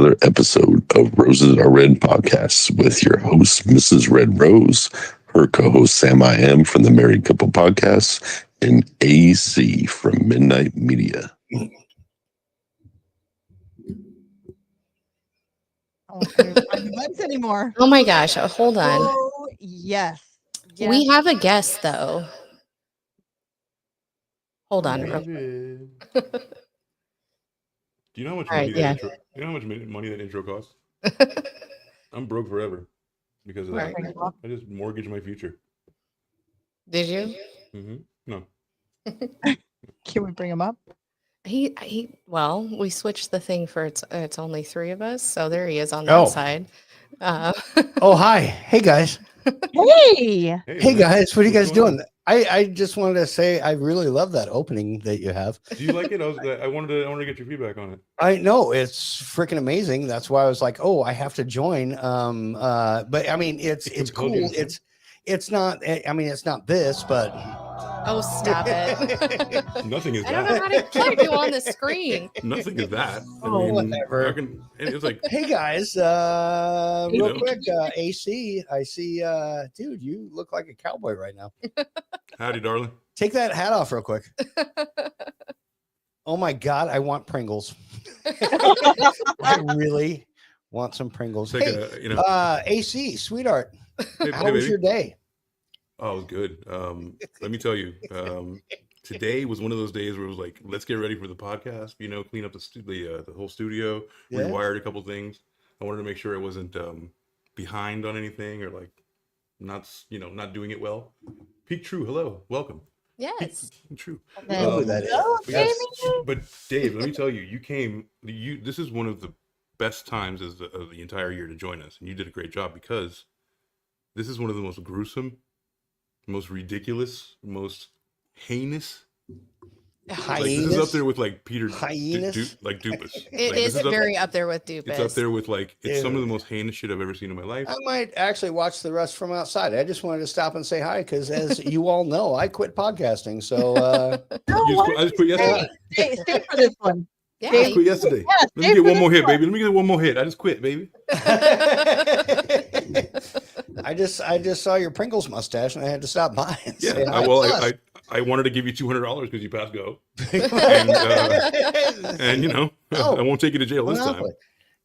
another episode of Roses Are Red podcast with your host, Mrs. Red Rose, her co-host, Sam I Am from the Married Couple Podcast, and AC from Midnight Media. I can't find the buttons anymore. Oh my gosh, hold on. Oh, yes. We have a guest, though. Hold on. Do you know how much All money right, yeah. intro? You know how much money that intro costs? I'm broke forever because of that. Right. I just mortgaged my future. Did you? No. Can we bring him up? Well, we switched the thing for it's only three of us, so there he is on that side. Oh, hi. Hey, guys. Hey. Hey, guys. What are you guys What's going doing? I just wanted to say I really love that opening that you have. Do you like it? I wanted to get your feedback on it. I know it's freaking amazing. That's why I was like, oh, I have to join. But I mean, it's cool. It's not. I mean, it's not this, but Oh, stop it! Nothing is I don't know how to plug you on the screen. Nothing is that. whatever. It's like, hey, guys. You Real know. quick, AC. I see. Dude, you look like a cowboy right now. howdy, darling. Take that hat off real quick. Oh my God, I want Pringles. I really want some Pringles. Take Hey, AC, sweetheart, how was baby. your day? Oh, it was good. Let me tell you, today was one of those days where it was like, let's get ready for the podcast. Clean up the whole studio, Yeah. rewired a couple things. I wanted to make sure it wasn't behind on anything or like not doing it well. Peak True, hello, welcome. Yes. Peak True. I know who that is. Yes. But Dave, let me tell you, this is one of the best times of the entire year to join us, and you did a great job because this is one of the most gruesome, most ridiculous, most heinous. Like, this is up there with like Peter Hyenas? like Dupas. It Like, is this very up there with Dupas. It's up there with like it's some of Ew. the most heinous shit I've ever seen in my life. I might actually watch the rest from outside. I just wanted to stop and say hi because, as you all know, I quit podcasting. So I just quit yesterday. Stay for this one. Yeah. I just quit yesterday. Yeah, Let me get one more hit, baby. Let me get one more hit. I just quit, baby. I just saw your Pringles mustache and I had to stop by. And say hi. I wanted to give you $200 because you passed go, and No. I won't take you to jail this time. Monopoly.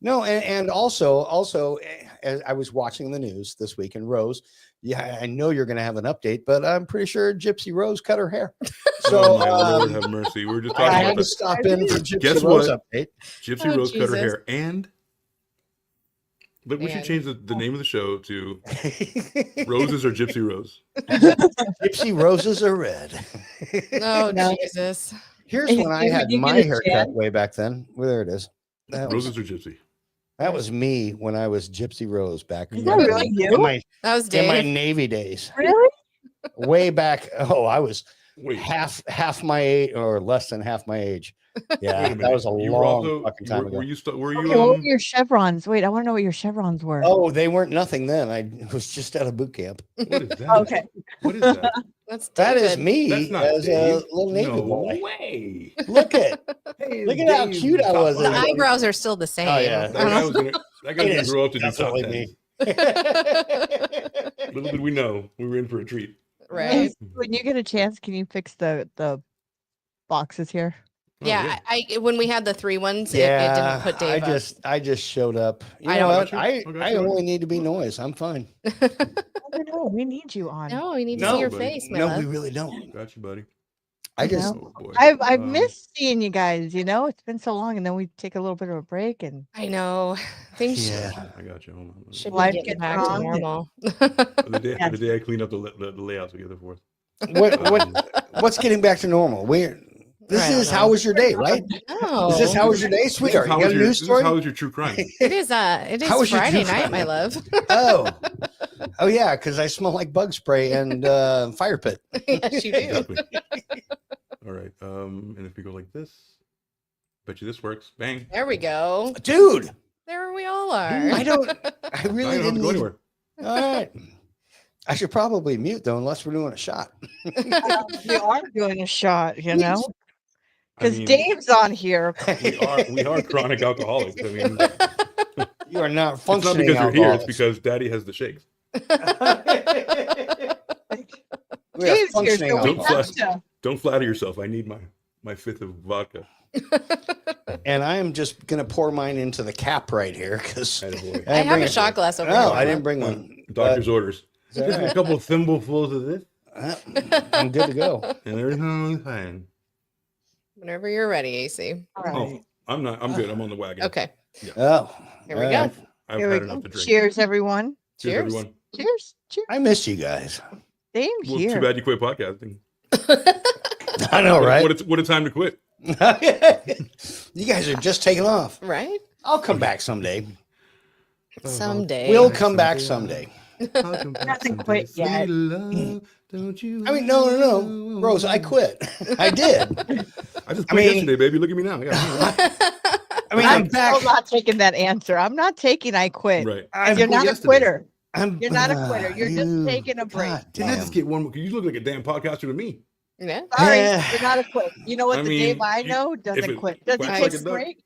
No, and also, as I was watching the news this week, and Rose, yeah, I know you're going to have an update, but I'm pretty sure Gypsy Rose cut her hair. So Oh my Lord, have mercy. We were just I talking had about to that. stop in for Gypsy Guess Rose what? update. Gypsy Oh, Rose cut her Jesus. hair, and but we should Man. change the name of the show to Roses or Gypsy Rose. Gypsy Roses are red. Oh, No. Jesus. Here's And when I you- had you get my a haircut chance? way back then. Well, there it is. That was, Roses or Gypsy. that was me when I was Gypsy Rose back Is that really you? in my That was in my Dave. Navy days. Really? Way back. Oh, I was Wait, half my age or less than half my age. wait Yeah, a minute. that was a You were long also- fucking you time were, ago. were you st- were you Okay, what were your chevrons? Wait, I want to know what your chevrons were. Oh, they weren't nothing then. I was just out of boot camp. what is that? Okay. What is that? That's That is David. me That's not as Dave. a little Navy No boy. way. Look at Hey, Look at how Dave, cute I top was The in five. it. eyebrows are still the same. Oh, yeah. That guy was gonna It is grow up to do top definitely 10. me. Little did we know we were in for a treat. Right. When you get a chance, can you fix the boxes here? Oh, Yeah. I when we had the three ones, it Yeah, didn't put Dave up. I just showed up. You I know know. what? I got you. I only need to be noise. I'm fine. I don't know. We need you on. No, we need to No, see your buddy. face, my No, love. we really don't. Got you, buddy. I just Oh boy. I've Um, missed seeing you guys. It's been so long, and then we take a little bit of a break, and I know. Things Yeah. I got you. Hold on. should Life be getting gets back to wrong. normal. The day, Yes. the day I clean up the layout together for us. what's getting back to normal? This I don't is know. how was your day, right? Oh, Is this how was your day, sweetheart? How You got was a your, news this is story? how was your true crime? it is How was your Friday true night, crime? my love. Oh yeah, because I smell like bug spray and fire pit. Yes, you do. Exactly. All right. And if we go like this, bet you this works. Bang. There we go. Dude, There we all are. I don't. I I really don't have to didn't. go Even, anywhere. all right. I should probably mute though, unless we're doing a shot. we are doing a shot. I Because mean, Dave's on here. we are chronic alcoholics. I mean, are not It's not functioning. because you're here. It's alcoholics. because Daddy has the shakes. We are Dave's here, functioning so we Don't have alcoholics. to. Don't flatter yourself. I need my fifth of vodka. And I am just gonna pour mine into the cap right here because Attaboy. I have a shot glass over No, here. I didn't bring one. Doctor's orders. But- Just a couple of thimblefuls of this, I'm good to go. and everything's fine. Whenever you're ready, AC. All Oh, right. I'm not. I'm good. I'm on the wagon. Okay. Oh, Here we all go. right. I've Here had we enough go. to drink. Cheers, everyone. Cheers, Cheers. everyone. Cheers. Cheers. I missed you guys. Same Well, here. too bad you quit podcasting. I know, right? What a time to quit. You guys are just taking off. Right? I'll come back someday. Someday. We'll come back someday. Hasn't quit yet. Don't you? I mean, no. Rose, I quit. I did. I just I quit mean- yesterday, baby. Look at me now. Yeah. I mean, I'm I'm back. still not taking that answer. I'm not taking I quit. Right. I'm, You're not a yesterday. quitter. I'm, You're not a quitter. You're just taking a break. God Didn't I damn. just get one more? You look like a damn podcaster to me. Yeah. Sorry, Yeah. you're not a quit. You know what? I the mean, Dave I you- know if doesn't it quit. Does he quacks take like a a duck, break?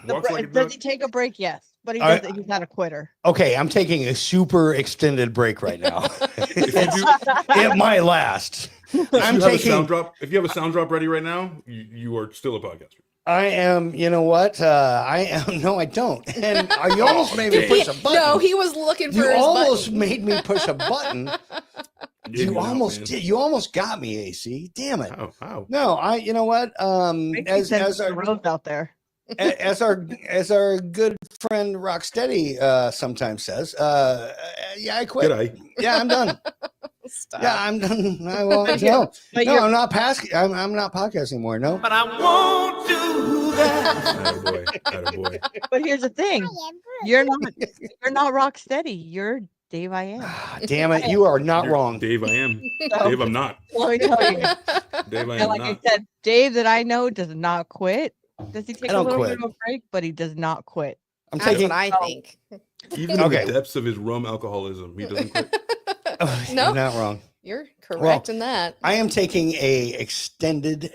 Walks like a Does duck. he take a break? Yes, but I- he's not a quitter. Okay, I'm taking a super extended break right now. If you do, It might last. I'm if you have a taking. sound drop. If you have a sound drop ready right now, you are still a podcaster. I am. You know what? I am. No, I don't. And you almost made me push a button. No, he was looking for You his almost button. made me push a button. Dig me You out, almost man. did. You almost got me, AC. Damn it. How? No, you know what? Maybe As send our Rose out there. as our good friend Rocksteady sometimes says, yeah, I quit. Did I? Yeah, I'm done. Stop. Yeah, I'm done. I won't. But No, But no, you're I'm not passing. I'm not podcasting anymore. No. But I won't do that. Attaboy. Attaboy. But here's the thing: you're not rock steady. You're Dave. I am. Ah, damn it, you are not You're- wrong. Dave, I am. So, Dave, I'm not. let me tell you. Dave, I And am like I not. said, Dave that I know does not quit. Does he take a don't little quit. bit of a break? But he does not quit. I'm That's taking. what I think. Even Okay. in the depths of his rum alcoholism, he doesn't quit. No. You're not wrong. You're correct in that. I am taking a extended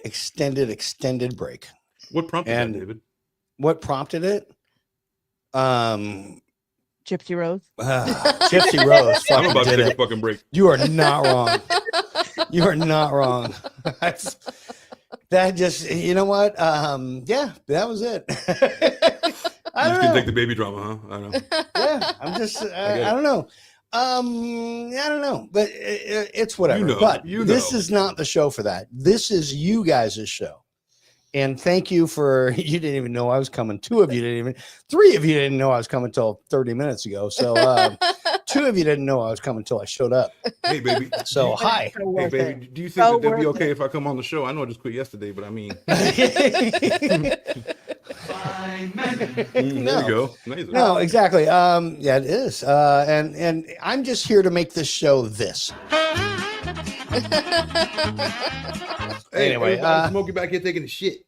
break. What prompted And- that, David? What prompted it? Gypsy Rose. Gypsy Rose I'm fucking about to did take a it. fucking break. You are not wrong. You are not wrong. That just, you know what? Yeah, that was it. I You don't just can know. take the baby drama, huh? I don't know. Yeah, I'm just, get I it. don't know. I don't know, but it's whatever. You know, but you this know. is not the show for that. This is you guys' show. And thank you for, you didn't even know I was coming. 3 of you didn't know I was coming till 30 minutes ago. So 2 of you didn't know I was coming till I showed up. Hey, baby. So hi. So Hey, worth baby. it. Do you think So that that'd be worth okay if I come on the show? I know I just quit yesterday, but I mean, No. there we go. Nice. No, exactly. Yeah, it is. And I'm just here to make this show this. Hey, Anyway, everybody, Smokey back here taking a shit.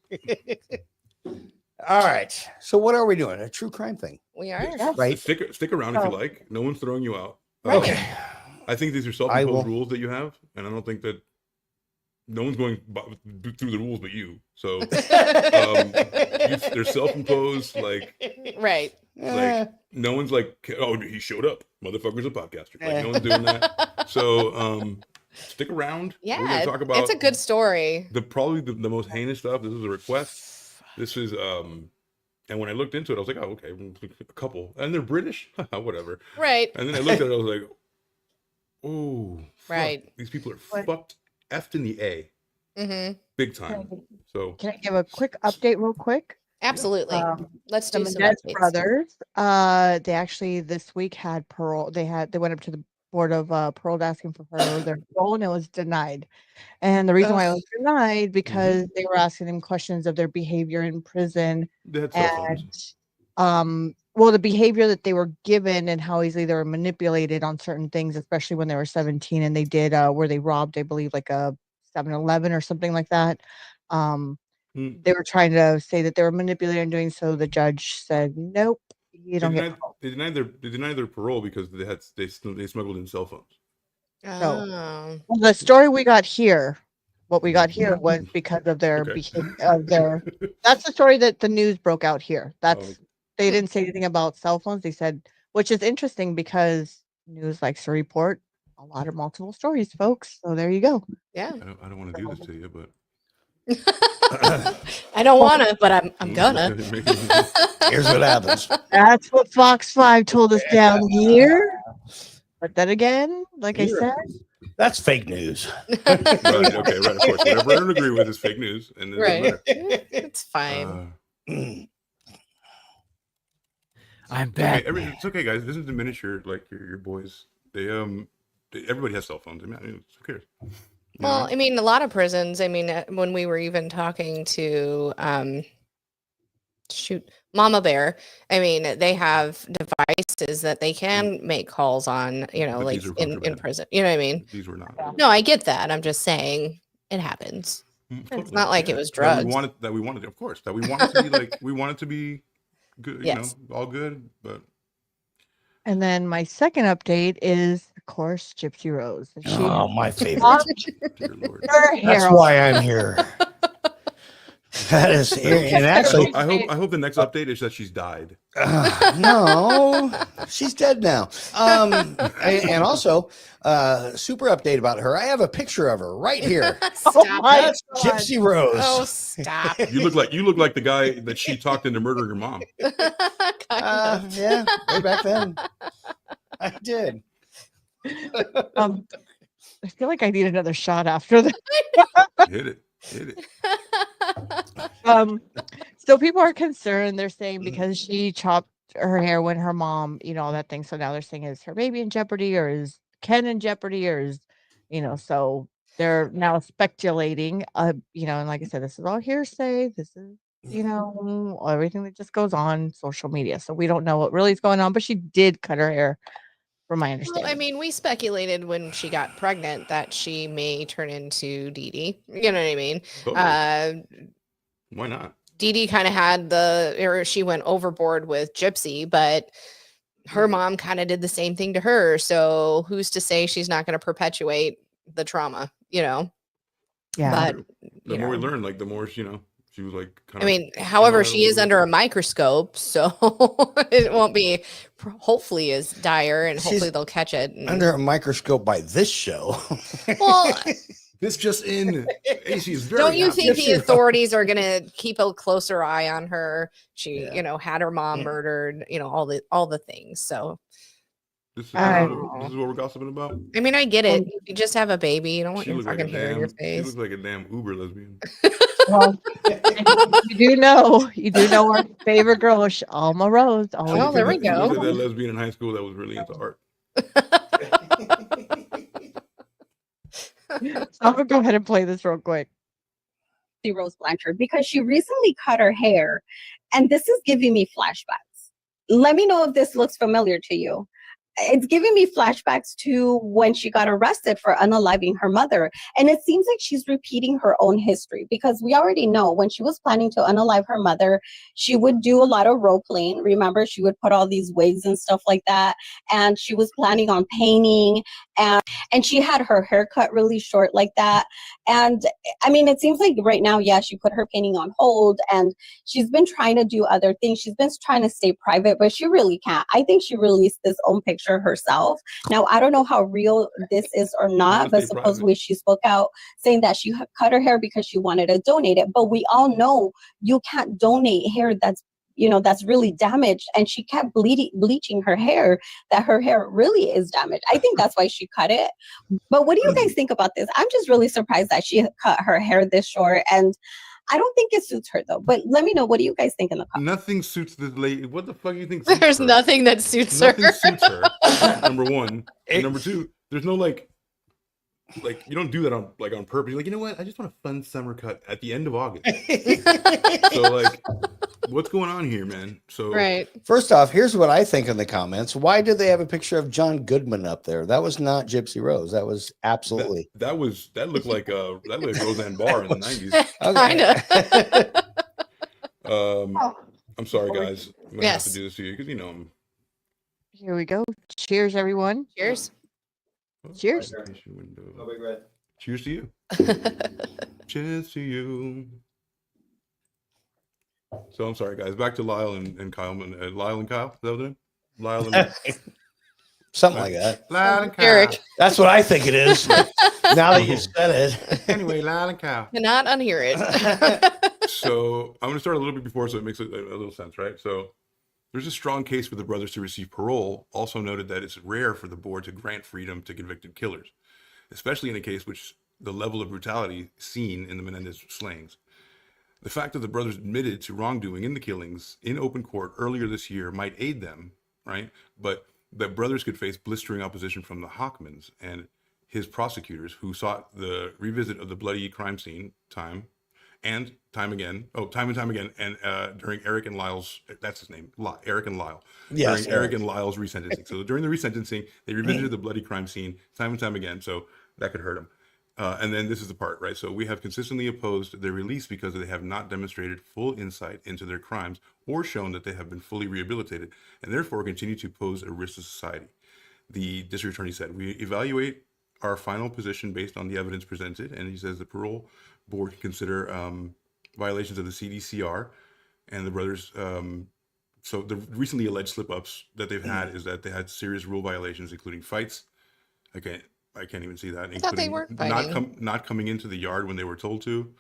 All right. So what are we doing? A true crime thing, We are. right? Stick around if you Oh. like. No one's throwing you out. Okay. I think these are I self-imposed will- rules that you have, and I don't think that no one's going through the rules but you. So they're self-imposed. Like Right. no one's like, oh, he showed up. Motherfucker's a podcaster. Like no one's doing that. So stick around. We're Yeah. gonna talk about It's a good story. probably the most heinous stuff. This is a request. This is and when I looked into it, I was like, oh, okay, a couple, and they're British, whatever. Right. And then I looked at it, I was like, oh, fuck. Right. These people are What? fucked, effed in the A, Mm-hmm. big time. So Can I give a quick update, real quick? Absolutely. Let's The do some Mendez updates. brothers. They actually this week had parole. They went up to the board of parole asking for their parole, and it was denied. And the reason why it was denied because they were asking them questions of their behavior in prison they had cell phones. and well, the behavior that they were given and how easily they were manipulated on certain things, especially when they were 17, and they did where they robbed, I believe, like a 7-Eleven or something like that. They were trying to say that they were manipulated in doing so. The judge said, "Nope, you don't get parole." They denied their parole because they smuggled in cell phones. Oh. Well, the story we got here, what we got here was because of their Okay. behavior. That's the story that the news broke out here. That's Oh. They didn't say anything about cell phones. They said, which is interesting because news likes to report a lot of multiple stories, folks. So there you go. Yeah. I don't want to do this to you, but I don't want to, but I'm gonna. Here's what happens. That's what Fox 5 told us down here. But then again, like I said, That's fake news. Right, okay, right, of course. Whatever I don't agree with is fake news, and it doesn't Right. matter. It's fine. I'm Okay, it's okay, guys. It doesn't diminish your your boys. Everybody has cell phones. I mean, who cares? You Well, know? I mean, a lot of prisons. I mean, when we were even talking to Mama Bear, I mean, they have devices that they can make calls on, you know, But like these are in contraband. prison. You know what I mean? These were not. No, I get that. I'm just saying it happens. It's not like it was drugs. That we wanted, of course, that we wanted to be like, we wanted to be good, Yes. you know, all good, but and then my second update is, of course, Gypsy Rose. And she Oh, my favorite. dear Lord. her hair That's off. why I'm here. That is, and actually, I hope the next update is that she's died. no, she's dead now. And also, super update about her. I have a picture of her right here. Stop my it. That's Gypsy Rose. Oh, stop. You look like the guy that she talked into murdering her mom. Kind of. Yeah, way back then. I did. I feel like I need another shot after that. Hit it. So people are concerned. They're saying because she chopped her hair when her mom, you know, all that thing. So now they're saying, is her baby in jeopardy, or is Ken in jeopardy, or is, you know, so they're now speculating, you know, and like I said, this is all hearsay. This is, you know, everything that just goes on social media. So we don't know what really is going on, but she did cut her hair, from my understanding. Well, I mean, we speculated when she got pregnant that she may turn into Dee Dee. You know what I mean? Totally. Why not? Dee Dee kind of had she went overboard with Gypsy, but her mom kind of did the same thing to her. So who's to say she's not going to perpetuate the trauma, you know? Yeah. But The more we learn, like the more, you know, she was like kind I mean, however, she is under a microscope, so it won't be hopefully as dire, and hopefully they'll catch it. Under a microscope by this show. Well, this just in. AC is very don't you happy. think the authorities are going to keep a closer eye on her? She, you know, had her mom murdered, you know, all the things. So this is what we're gossiping about. I mean, I get it. You just have a baby. You don't want She your looks like fucking hair in your She face. looks like a damn Uber lesbian. Well, you do know our favorite girl, Alma Rose. Oh, there we She looks like go. that lesbian in high school that was really into art. I'm gonna go ahead and play this real quick. Rose Blanchard, because she recently cut her hair, and this is giving me flashbacks. Let me know if this looks familiar to you. It's giving me flashbacks to when she got arrested for unaliving her mother. And it seems like she's repeating her own history, because we already know when she was planning to unalive her mother, she would do a lot of role playing. Remember, she would put all these wigs and stuff like that. And she was planning on painting, and she had her hair cut really short like that. And I mean, it seems like right now, yeah, she put her painting on hold, and she's been trying to do other things. She's been trying to stay private, but she really can't. I think she released this own picture herself. Now, I don't know how real this is or not, but supposedly she spoke out saying that she cut her hair because she wanted to donate it. But we all know you can't donate hair that's, you know, that's really damaged. And she kept bleaching her hair, that her hair really is damaged. I think that's why she cut it. But what do you guys think about this? I'm just really surprised that she cut her hair this short, and I don't think it suits her though. But let me know, what do you guys think in the comments? Nothing suits this lady. What the fuck do you think? Suits There's her? nothing that suits Nothing her. suits her. Number one. And number two, there's no like you don't do that on purpose. You're like, you know what? I just want a fun summer cut at the end of August. So like, what's going on here, man? So Right. First off, here's what I think in the comments. Why did they have a picture of John Goodman up there? That was not Gypsy Rose. That was absolutely. that looked like Roseanne Barr in the 90s. Kinda. I'm sorry, guys. I'm gonna have Yes. to do this to you because you know I'm. Here we go. Cheers, everyone. Cheers. Cheers. Cheers to you. Cheers to you. So I'm sorry, guys. Back to Lyle and Kyle. Lyle and Kyle. Is that what it is? Lyle and Something like that. Lyle and Kyle. Eric. That's what I think it is. Now that you said it. Anyway, Lyle and Kyle. Cannot unhear it. So I'm going to start a little bit before, so it makes a little sense, right? So there's a strong case for the brothers to receive parole. Also noted that it's rare for the board to grant freedom to convicted killers, especially in a case which the level of brutality seen in the Menendez slayings. The fact that the brothers admitted to wrongdoing in the killings in open court earlier this year might aid them, right? But the brothers could face blistering opposition from the Hockmans and his prosecutors, who sought the revisit of the bloody crime scene time and time again, and during Eric and Lyle's, that's his name, Eric and Lyle, Yes, during Eric and Lyle's resentencing. So during the resentencing, they revisited the bloody crime scene time and time again, so that could hurt him. And then this is the part, right? So we have consistently opposed their release because they have not demonstrated full insight into their crimes or shown that they have been fully rehabilitated, and therefore continue to pose a risk to society. The district attorney said, we evaluate our final position based on the evidence presented, and he says the parole board can consider violations of the CDCR and the brothers. So the recently alleged slip-ups that they've had is that they had serious rule violations, including fights. I can't even see that. I thought they weren't fighting. Not coming into the yard when they were told to.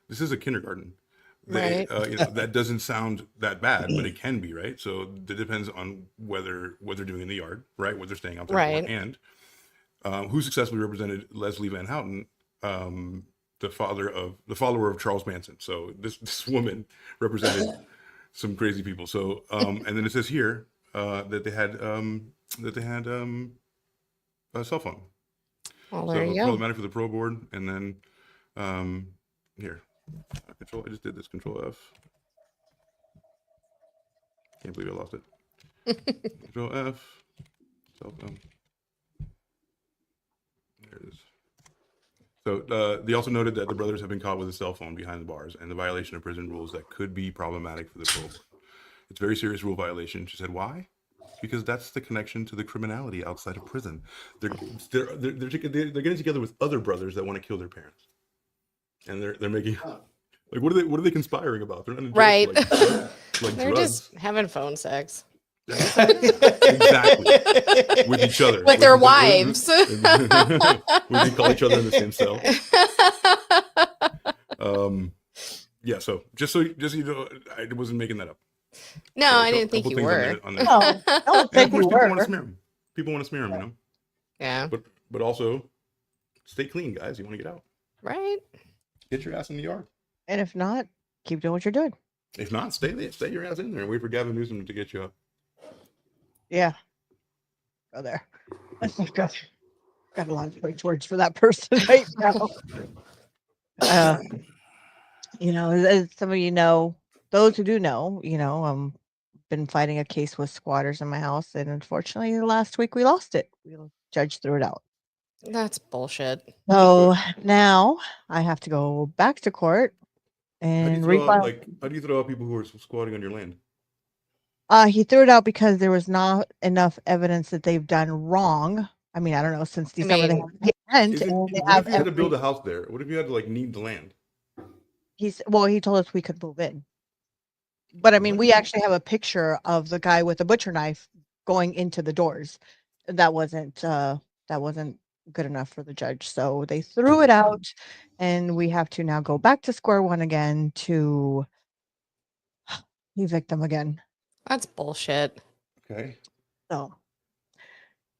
This is a kindergarten. Right. That doesn't sound that bad, but it can be, right? So it depends on what they're doing in the yard, right? What they're staying out there Right. for, and who successfully represented Leslie Van Houten, the follower of Charles Manson. So this woman represented some crazy people. So and then it says here that they had a cell phone. Well, So there you go. problematic for the pro board, and then here, control. I just did this. Control F. Can't believe I lost it. Control F. Cell phone. There it is. So they also noted that the brothers have been caught with a cell phone behind the bars and the violation of prison rules that could be problematic for the pro board. It's a very serious rule violation. She said, why? Because that's the connection to the criminality outside of prison. They're getting together with other brothers that want to kill their parents, and they're making like what are they conspiring about? They're not in jail Right. for, like They're drugs. just having phone sex Exactly with each other, with their wives. We can call each other in the same cell. Yeah. So just so you know, I wasn't making that up. No, So I a didn't think couple you things were. on that. No, I don't And of think course, you people want to were. smear him. People want to smear him, you know. Yeah. But also, stay clean, guys. You want to get out. Right. Get your ass in the yard. And if not, keep doing what you're doing. If not, stay there. Stay your ass in there and wait for Gavin Newsom to get you up. Yeah. Go there. Got a lot of great words for that person right now. As some of you know, those who do know, been fighting a case with squatters in my house, and unfortunately last week we lost it. The judge threw it out. That's bullshit. So now I have to go back to court How do you and throw out, refile. how do you throw out people who are squatting on your land? He threw it out because there was not enough evidence that they've done wrong. I mean, I don't know, since December they mean, haven't paid rent. Is it, And they what have if you had to build every- a house there? What if you had to need the land? he told us we could move in. But I mean, What? we actually have a picture of the guy with the butcher knife going into the doors. That wasn't good enough for the judge. So they threw it out, and we have to now go back to square one again to evict them again. That's bullshit. Okay. So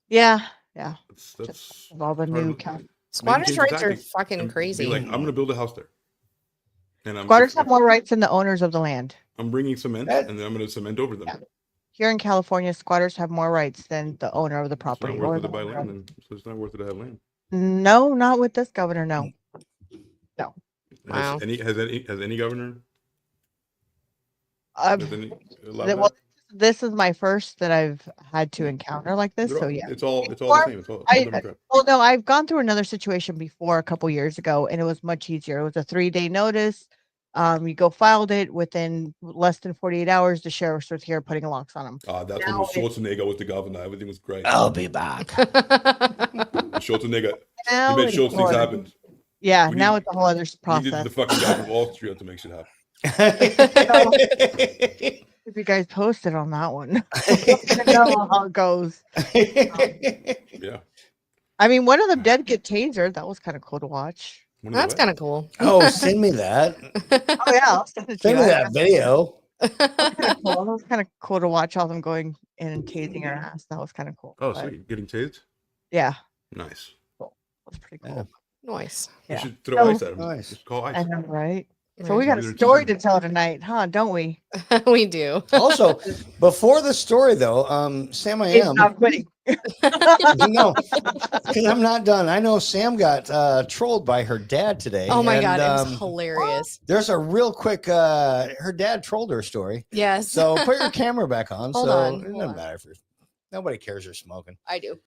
yeah. That's Of all the hard new to- count. Squatters' change rights the are tactic fucking and be crazy. like, I'm going to build a house there. And Squatters have more rights than the owners of the land. I'm bringing cement, That- and then I'm going to cement over them. Yeah. Here in California, squatters have more rights than the owner of the It's property. not worth or it to the buy owner land, of- then, so it's not worth it to have land. No, not with this governor. No. Wow. Has any governor? I've, Has any allowed th- well, that? this is my first that I've had to encounter like this. They're So all- yeah. It's all the Before, same. It's all I- Democrat. Well, no, I've gone through another situation before a couple years ago, and it was much easier. It was a 3-day notice. You go filed it within less than 48 hours. The sheriffs was here putting locks on them. That's Now when Schwarzenegger was the governor. Everything was great. I'll be back. Schwarzenegger, Now he made it's sure things more- happened. Yeah, We now need- it's a whole other He did process. the fucking guy from Wall Street to make shit happen. If you guys posted on that one, I know how it goes. Yeah. I mean, one of them did get tasered. That was kind of cool to watch. That's kind of cool. Oh, send me that. Oh yeah, I'll send it to Send you. me that video. That was kind of cool to watch all them going in and tasing her ass. That was kind of cool. Oh, but sweet. Getting tased? yeah, Nice. that was pretty Yeah. cool. Nice. You Yeah. should throw So- ice at him. Nice. Just call ice. I know, right? So Right. we got Maybe a they're story to teasing. tell tonight, huh? Don't we? We do. Also, before the story though, Sam, I It's am. not quitting. No, because I'm not done. I know Sam got trolled by her dad today. Oh my God, it and, was hilarious. There's a real quick. Her dad trolled her story. Yes. So put your camera back on. Hold so on, it hold doesn't on. matter if you're. Nobody cares you're smoking. I do.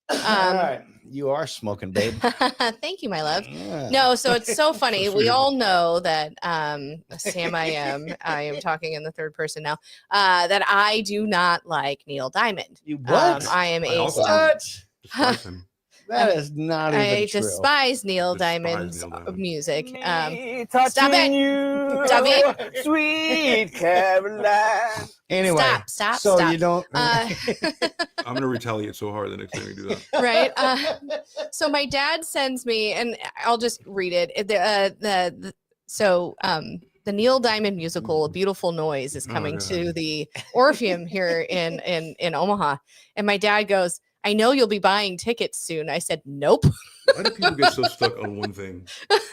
All right, you are smoking, babe. Thank you, my love. Yeah. No, so it's so funny. So We sweet. all know that Sam, I am talking in the third person now, that I do not like Neil Diamond. You what? I am I a also what? despise him. That is not even I true. despise Neil Despise Diamond's Neil Diamond. music. Stop Touching it. you, Stop it. sweet Caroline. Anyway, Stop, so stop. you don't. Uh, I'm gonna retaliate so hard the next time you do that. right. So my dad sends me, and I'll just read it. The Neil Diamond musical, A Beautiful Noise, is Oh, coming yeah. to the Orpheum here in Omaha. And my dad goes, I know you'll be buying tickets soon. I said, nope. Why do people get so stuck on one thing?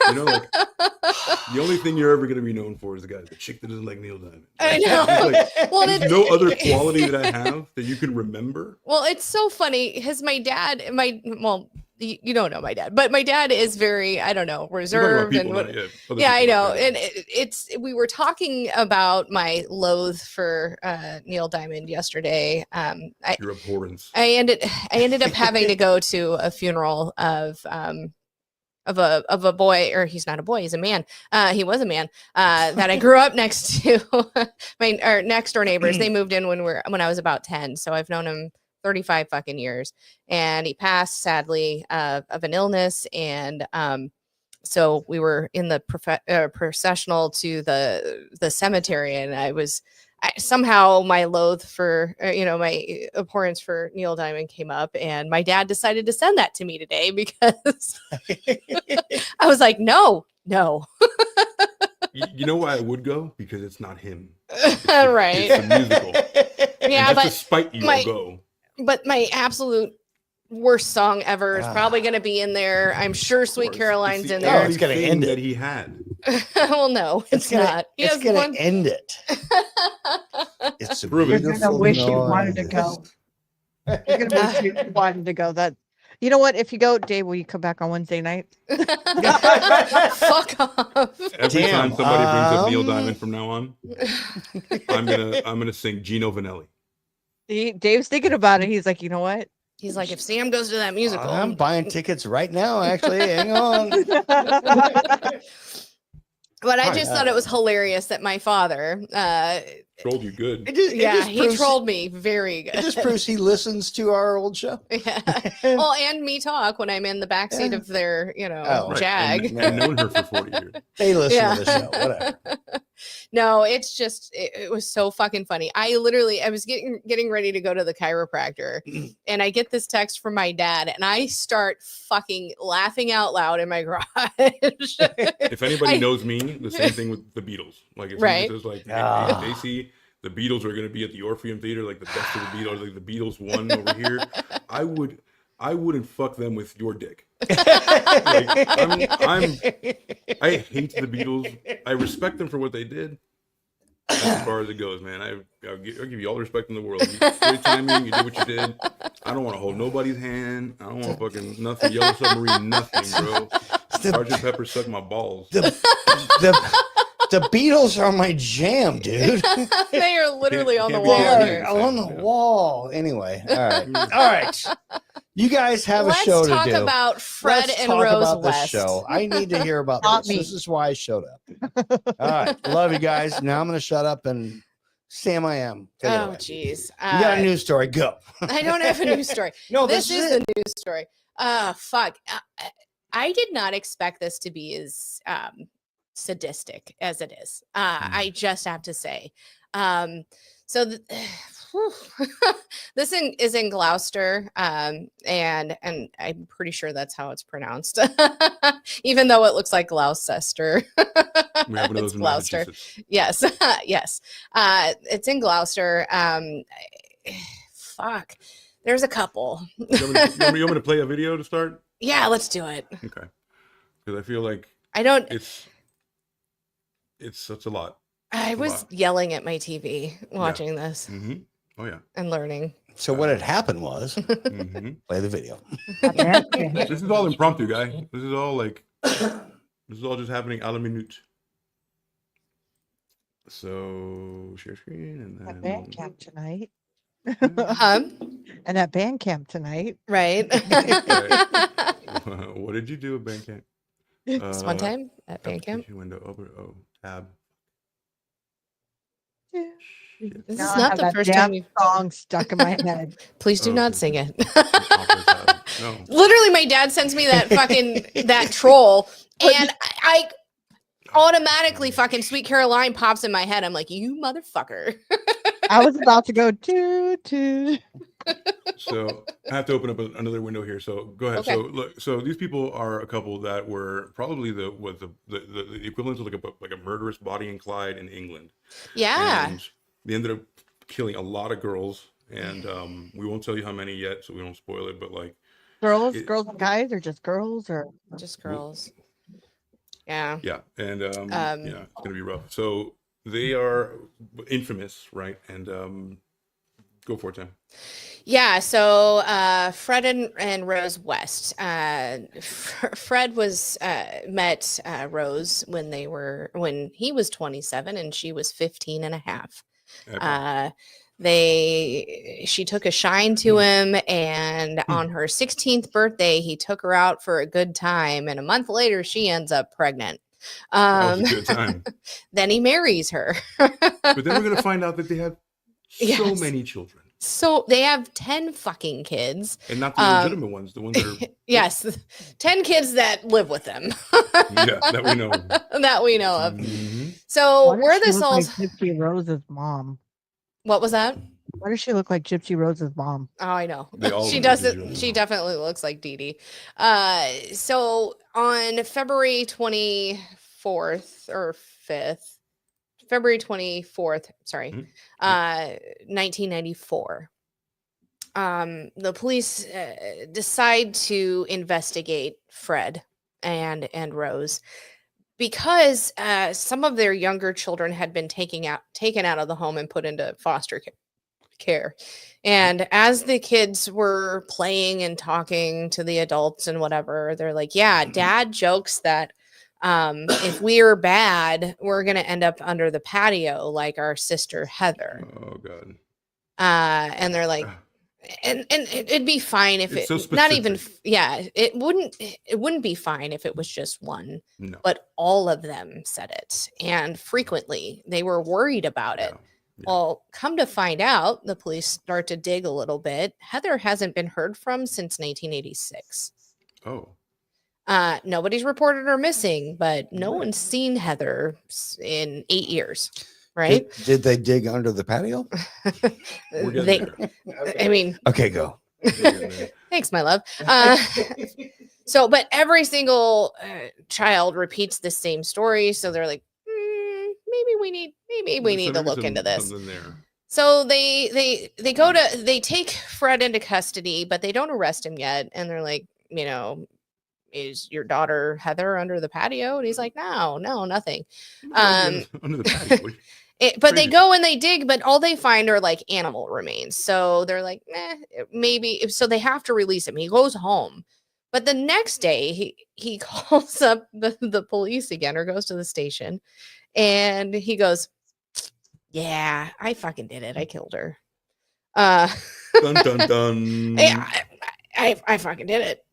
You know, like the only thing you're ever gonna be known for is the chick that doesn't like Neil Diamond. I know. Like, Well, there's it- no other quality that I have that you can remember. Well, it's so funny because my dad, you don't know my dad, but my dad is very, I don't know, You're talking about reserved and people, what, not- other yeah, I people, know. right? And we were talking about my loathe for Neil Diamond yesterday. Your abhorrence. I ended up having to go to a funeral of a boy, or he's not a boy, he's a man. He was a man that I grew up next to. Our next door neighbors. They moved in when I was about 10, so I've known him 35 fucking years, and he passed sadly of an illness. And so we were in the processional to the cemetery, and somehow my loathe for my abhorrence for Neil Diamond came up, and my dad decided to send that to me today because I was like, no. You know why I would go? Because it's not him. Right. It's a musical. Yeah, And just but to spite you, my- I'll go. But my absolute worst song ever is probably going to be in there. I'm sure Of Sweet course. Caroline's It's the in Oh, there. it's gonna only end thing it. that he had. Well, no, it's gonna, not. He It's has gonna one. end it. It's a Prove it. You're gonna beautiful wish you wanted to noise. go. You're gonna wish you wanted to go. That, you know what? If you go, Dave, will you come back on Wednesday night? Fuck off. Every Damn, time somebody brings up Neil um, Diamond from now on, I'm gonna sing Gino Vanelli. Dave's thinking about it. He's like, you know what? He's like, if Sam goes to that musical, I'm buying tickets right now. Actually, hang on. but I Hi, just thought it was hilarious that my father, Trolled you good. It just he proves- trolled me very good. It just proves he listens to our old show. Yeah. Well, and me talk when I'm in the backseat of their, Oh, right. Jag. And known her for 40 years. They listen Yeah. to the show. Whatever. No, it's just it was so fucking funny. I was getting ready to go to the chiropractor, and I get this text from my dad, and I start fucking laughing out loud in my garage. If anybody I- knows me, the same thing with the Beatles. Like if Right. somebody says like, Ah. hey, they see the Beatles are going to be at the Orpheum Theater, like the best of the Beatles, like the Beatles won over here, I wouldn't fuck them with your dick. I hate the Beatles. I respect them for what they did. That's as far as it goes, man. I'll give you all the respect in the world. You great timing. You did what you did. I don't want to hold nobody's hand. I don't want fucking nothing. Yellow Submarine, nothing, bro. Sergeant Pepper sucked my balls. The Beatles are my jam, dude. They are literally on the Can't be wall the here. same. On the Yeah. wall. Anyway, all right. All right. You guys have Let's a show talk to do. about Fred Let's and talk Rose about West. the show. I need to hear about Not this. me. This is why I showed up. All right. Love you guys. Now I'm going to shut up and Sam, I am. Take it Oh, away. jeez. You got a news story. Go. I don't have a news story. No, This is it. the news story. Fuck. I did not expect this to be as sadistic as it is. I just have to say. So this is in Gloucester, and I'm pretty sure that's how it's pronounced, even though it looks like Gloucester. We have one of those It's in Gloucester. Massachusetts. Yes, yes. It's in Gloucester. Fuck. There's a couple. You want me to play a video to start? Yeah, let's do it. Okay. Because I feel like I don't. it's such a lot. I was yelling at my TV watching this Mm-hmm. Oh yeah. and learning. So what had happened was Mm-hmm. play the video. This is all impromptu, guy. This is all just happening a la minute. So share screen and At then band camp tonight. And at band camp tonight. right. what did you do at band camp? This one time at band camp. application window open. Oh, tab. This Now is I not have the that first damn time you've. song stuck in my head. Please do Oh, not okay. sing it. Opera tab. No. Literally, my dad sends me that fucking that troll, and I automatically fucking Sweet Caroline pops in my head. I'm like, you motherfucker. I was about to go toot. So I have to open up another window here. So go ahead. Okay. So look, so these people are a couple that were probably the equivalent of like a murderous Bonnie and Clyde in England. Yeah. And they ended up killing a lot of girls, and we won't tell you how many yet, so we don't spoil it. But like Girls, It- girls and guys, or just girls, or Just girls. Yeah. yeah, and yeah, it's gonna be rough. So they are infamous, right? And go for it, Tim. Yeah, so Fred and Rose West. Fred was met Rose when he was 27 and she was 15 and a half. She took a shine to him, and on her 16th birthday he took her out for a good time, and a month later she ends up pregnant. That was a good time. Then he marries her. But then we're gonna find out that they have so Yes. many children, So they have 10 fucking kids. and not the legitimate ones, the ones that are Yes, 10 kids that live with them. yeah, that we know. That we know of. Mhm. So why does where she this look all like Gypsy Rose's mom? what was that? Why does she look like Gypsy Rose's mom? Oh, I know. They all She look does like it. Dee Dee. She definitely looks like Dee Dee. So on February 24th or 5th, February 24th, sorry, Mhm. 1994, the police decide to investigate Fred and Rose because some of their younger children had been taken out of the home and put into foster care. And as the kids were playing and talking to the adults and whatever, they're like, yeah, dad jokes that if we are bad, we're going to end up under the patio like our sister Heather. Oh god. And they're like, and it'd be fine if It's it so not even specific. yeah, it wouldn't be fine if it was just one, No. but all of them said it, and frequently they were worried about it. Yeah. Yeah. Well, come to find out, the police start to dig a little bit. Heather hasn't been heard from since 1986. Oh. Nobody's reported her missing, but no one's seen Heather in 8 years, right? Did they dig under the patio? We're getting They, there. I mean, Okay, go. We're getting there. thanks, my love. So, but every single child repeats the same story. So they're like, maybe we need to look into this. Something there. So they take Fred into custody, but they don't arrest him yet. And they're like, is your daughter Heather under the patio? And he's like, no, nothing. Under the patio. But they Crazy. go and they dig, but all they find are like animal remains. So they're like, maybe. So they have to release him. He goes home. But the next day, he calls up the police again, or goes to the station. And he goes, yeah, I fucking did it. I killed her. Dun dun dun. Yeah, I fucking did it.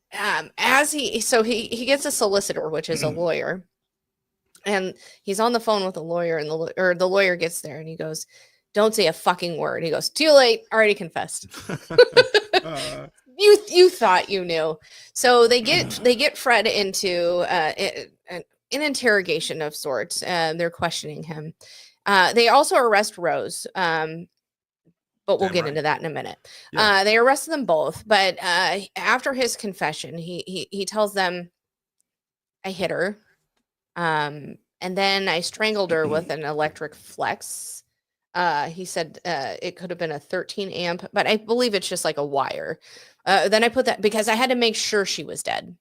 He gets a solicitor, which is a lawyer. And he's on the phone with the lawyer, and the lawyer gets there and he goes, don't say a fucking word. He goes, too late, already confessed. You thought you knew. So they get Fred into an interrogation of sorts. They're questioning him. They also arrest Rose. But we'll Damn get right. into that in a minute. Yeah. They arrested them both, but after his confession, he tells them, "I hit her, and then I strangled her with an electric flex." He said it could have been a 13 amp, but I believe it's just like a wire. Then I put that because I had to make sure she was dead.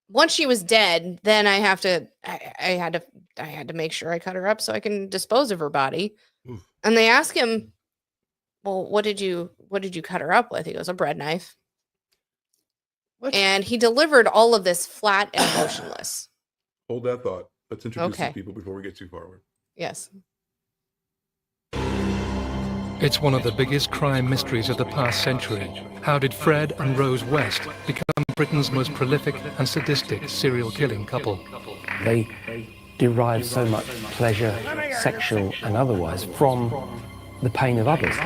Once she was dead, then I had to make sure I cut her up so I can dispose of her body. Oof. And they ask him, "Well, what did you cut her up with?" He goes, "A bread knife." What? And he delivered all of this flat and motionless. Hold that thought. Let's introduce Okay. these people before we get too forward. Yes. It's one of the biggest crime mysteries of the past century. How did Fred and Rose West become Britain's most prolific and sadistic serial killing couple? They derive so much pleasure, sexual and otherwise, from the pain of others.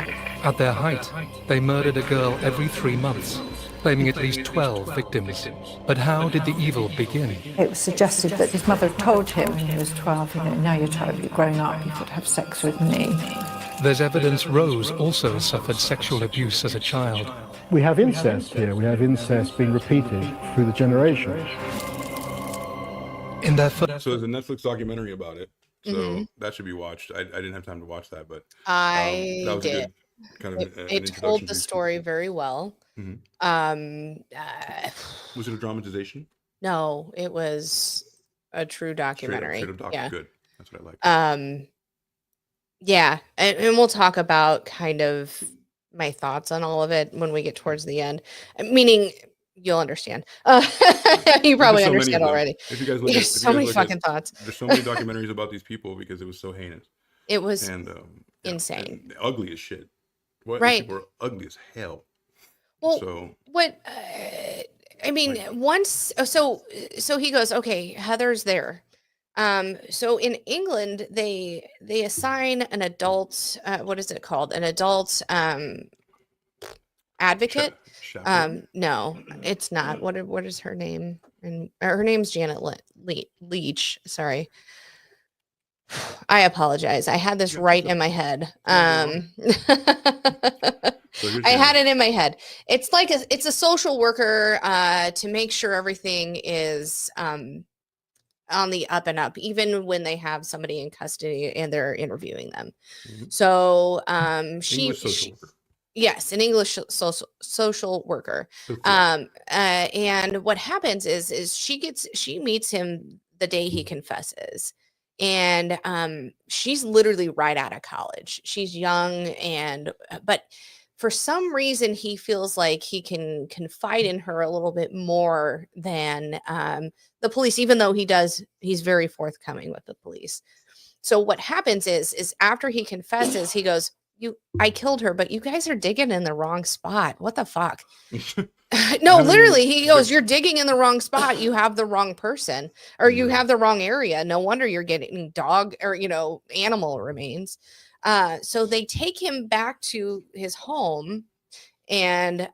At their height, they murdered a girl every 3 months, claiming at least 12 victims. But how did the evil begin? It was suggested that his mother had told him when he was 12, now you're 12, you've grown up, you've got to have sex with me. There's evidence Rose also suffered sexual abuse as a child. We have incest here. We have incest being repeated through the generations. In their So there's a Netflix documentary about it. So that should be watched. I didn't have time to watch that, but I that was did. a good kind of an It introduction told to the these story people. very well. Was it a dramatization? No, it was a true documentary. Straight up doc. Yeah. Good. That's what I like. Yeah, and we'll talk about kind of my thoughts on all of it when we get towards the end. Meaning, you'll understand. You probably There's so many of understand them. already. If you guys look There's so many fucking thoughts. There's so many documentaries about these people because it was so heinous It was and insane. and ugly as shit. What Right. People were ugly as hell. Well, So what I mean, Like- once so he goes, "Okay, Heather's there." So in England, they assign an adult, what is it called? An adult advocate. chaperone? No, it's not. What is her name? And her name's Janet Leach. Sorry. I apologize. I had this Yeah, right so- in my head. So here's I had Janet. it in my head. It's like it's a social worker to make sure everything is on the up and up, even when they have somebody in custody and they're interviewing them. Mhm. So English social worker. yes, an English social worker. So cool. And what happens is she meets him the day he confesses. And she's literally right out of college. She's young but for some reason he feels like he can confide in her a little bit more than the police, even though he's very forthcoming with the police. So what happens is after he confesses, he goes, I killed her, but you guys are digging in the wrong spot. What the fuck? No, I mean, literally, he goes, but- "You're digging in the wrong spot. You have the wrong person, or you Yeah. have the wrong area. No wonder you're getting dog or animal remains." So they take him back to his home, and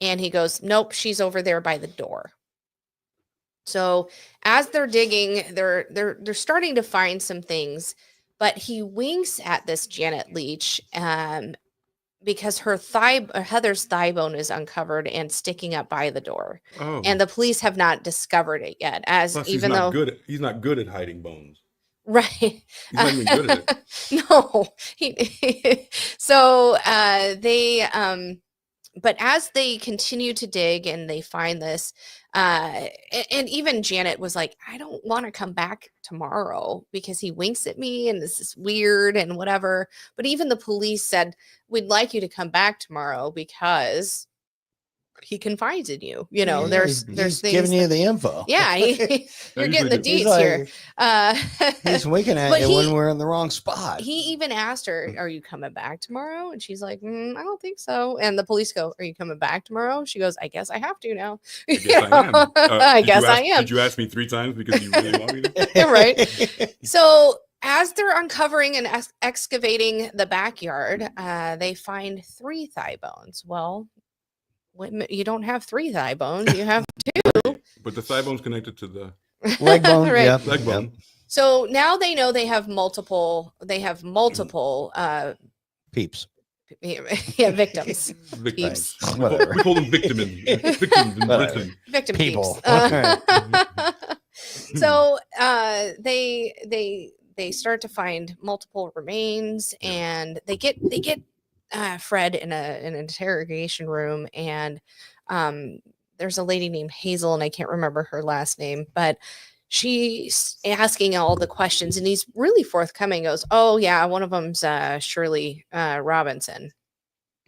he goes, "Nope, she's over there by the door." So as they're digging, they're starting to find some things, but he winks at this Janet Leach because Heather's thigh bone is uncovered and sticking up by the door, Oh. and the police have not discovered it yet. Plus, Even though he's not good at hiding bones. right, He's not even good at it. No, so they but as they continue to dig and they find this, and even Janet was like, "I don't want to come back tomorrow because he winks at me and this is weird and whatever." But even the police said, "We'd like you to come back tomorrow because he confides in you." Yeah, there's he's things. giving you the info. Yeah, you're getting the He's deets here. He's winking at But you he- when we're in the wrong spot. He even asked her, "Are you coming back tomorrow?" And she's like, "I don't think so." And the police go, "Are you coming back tomorrow?" She goes, "I guess I have to now." I guess I am. I guess I am. Did you ask me 3 times because you really want me to? Yeah, right. So as they're uncovering and excavating the backyard, they find 3 thigh bones. Well, you don't have 3 thigh bones. You have But the thigh bone's connected to the Leg bone. Right. Yep. Leg bone. So now they know they have multiple Peeps. yeah, victims. Victims. Peeps. Whatever. We call them victims in Whatever. Britain. Victim People. peeps. So they start to find multiple remains, and they get Fred in an interrogation room, and there's a lady named Hazel, and I can't remember her last name, but she's asking all the questions, and he's really forthcoming. Goes, oh yeah, one of them's Shirley Robinson.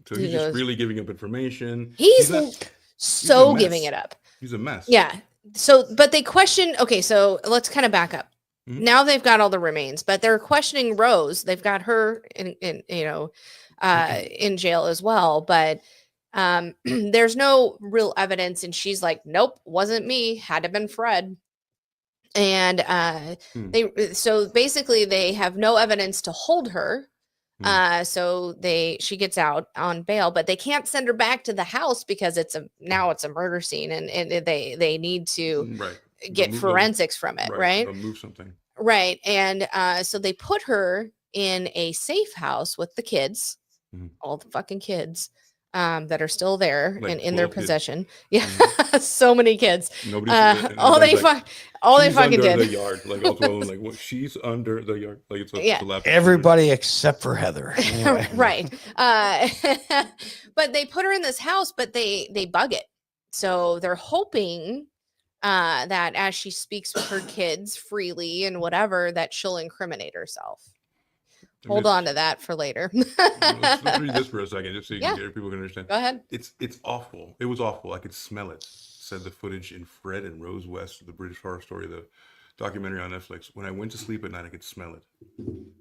So he's He just goes- really giving up information. He's not- so mess. giving it up. He's a mess. Yeah. So, but they question. Okay, so let's kind of back up. Mhm. Now they've got all the remains, but they're questioning Rose. They've got her in jail as well. But there's no real evidence, and she's like, "Nope, wasn't me. Had to have been Fred." And so basically they have no evidence to hold her. So she gets out on bail, but they can't send her back to the house because it's a murder scene, and they need to get forensics from it, right? They'll move something. Right. And so they put her in a safe house with the kids, all the fucking kids that are still there Like and in their 12 kids. possession. Yeah. So many kids. Nobody's All they "She's fucking under did. the yard." Like all 12 of them, like, what? She's under the yard. Like it's Yeah. the left. Everybody except for Heather. Anyway. Right. But they put her in this house, but they bug it. So they're hoping that as she speaks with her kids freely and whatever, that she'll incriminate herself. Hold on to that for later. Let's read this for a second, just so Yeah. people can understand. Go ahead. It's awful. It was awful. I could smell it. Said the footage in Fred and Rose West, the British Horror Story, the documentary on Netflix. When I went to sleep at night, I could smell it.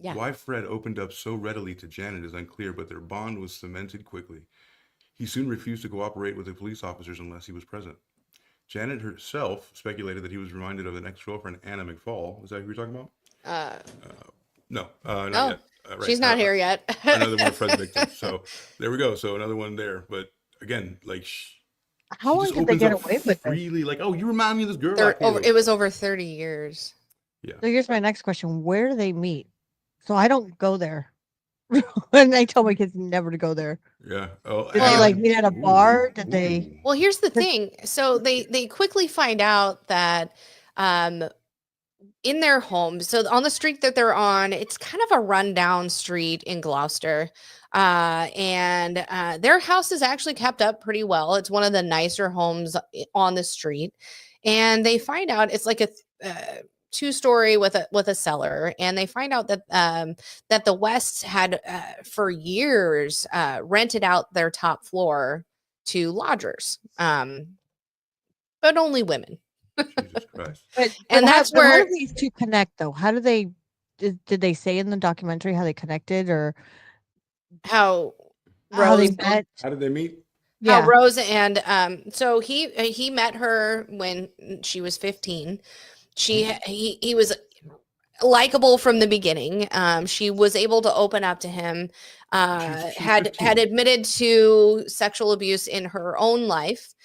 Yeah. Why Fred opened up so readily to Janet is unclear, but their bond was cemented quickly. He soon refused to cooperate with the police officers unless he was present. Janet herself speculated that he was reminded of an ex-girlfriend, Anna McFall. Is that who you're talking about? No, not yet. Right. She's not here yet. Another one of Fred's victims. So there we go. So another one there. But again, like, How long did they get away with it? freely, like, oh, you remind me of this girl. It was over 30 years. Yeah. So here's my next question: where do they meet? So I don't go there, and I tell my kids never to go there. Yeah. Oh, Did they like meet at a bar? Did they? Well, here's the thing. So they quickly find out that in their home, so on the street that they're on, it's kind of a rundown street in Gloucester. And their house is actually kept up pretty well. It's one of the nicer homes on the street. And they find out it's like a 2-story with a cellar, and they find out that that the Wests had for years rented out their top floor to lodgers, but only women. Jesus Christ. And that's how where do these two connect, though? How do they? Did they say in the documentary how they connected, or how how they Rose met? How did they meet? How Rose and so he met her when she was 15. He was likable from the beginning. She was able to open up to him. She's Had 15. admitted to sexual abuse in her own life.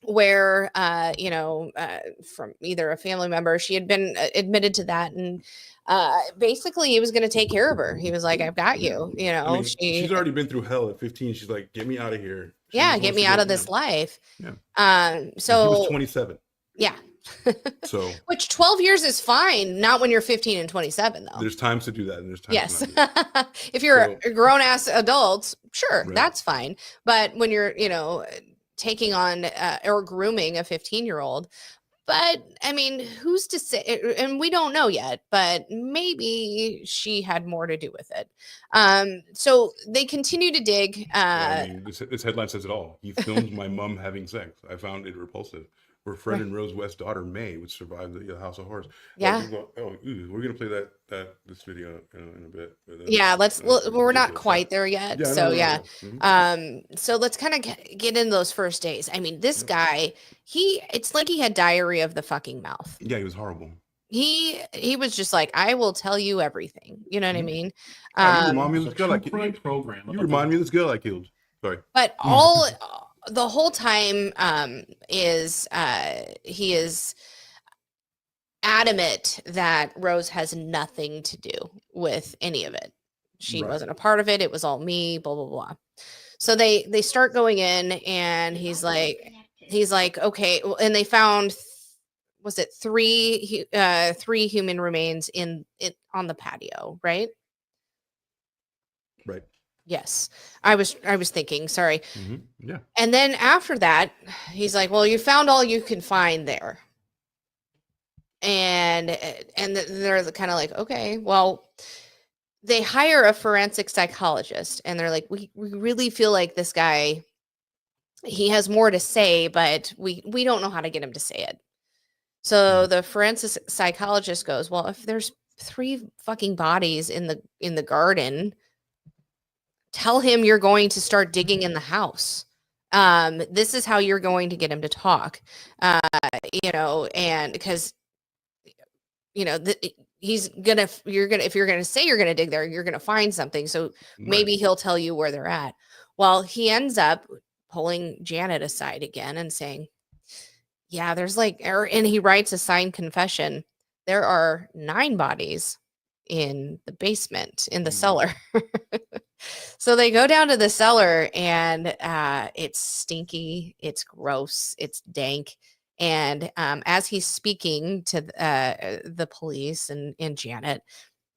Where from either a family member, she had been admitted to that, and basically he was going to take care of her. He was like, I've got you, I mean, she's she's already been through hell at 15. She's like, get me out of here. She yeah, just get wants me to out go- of this life. Yeah. So And he was 27. yeah, So which 12 years is fine, not when you're 15 and 27 though. there's times to do that, and there's times Yes. to not do that. If you're a grown ass adult, sure, Right. that's fine. But when you're, taking on or grooming a 15-year-old, but I mean, who's to say? And we don't know yet, but maybe she had more to do with it. So they continue to dig. I mean, this headline says it all. He filmed my mom having sex. I found it repulsive. Where Fred and Rose West's daughter May would survive the House of Horrors. Yeah. We're gonna play this video in a bit. Yeah, we're not quite there yet. Yeah, So no. yeah. Mhm. So let's kind of get into those first days. I mean, this guy, it's like he had diarrhea of the fucking mouth. Yeah, he was horrible. He was just like, I will tell you everything. You know what I mean? You remind me of this girl I killed. You remind me of this girl I killed. Sorry. But the whole time he is adamant that Rose has nothing to do with any of it. She wasn't a part of it. It was all me, blah, blah, blah. So they start going in, and he's like, okay. Well, and they found, was it three human remains in it on the patio, right? Right. Yes. I was thinking, sorry. Yeah. And then after that, he's like, well, you found all you can find there. And they're kind of like, okay, well, they hire a forensic psychologist, and they're like, we really feel like this guy, he has more to say, but we don't know how to get him to say it. So the forensic psychologist goes, well, if there's 3 fucking bodies in the garden, tell him you're going to start digging in the house. This is how you're going to get him to talk. And because, if you're gonna say you're gonna dig there, you're gonna find something. So maybe he'll tell you where they're at. Well, he ends up pulling Janet aside again and saying, yeah, there's and he writes a signed confession. There are 9 bodies in the basement, in the cellar. So they go down to the cellar, and it's stinky, it's gross, it's dank. And as he's speaking to the police and Janet,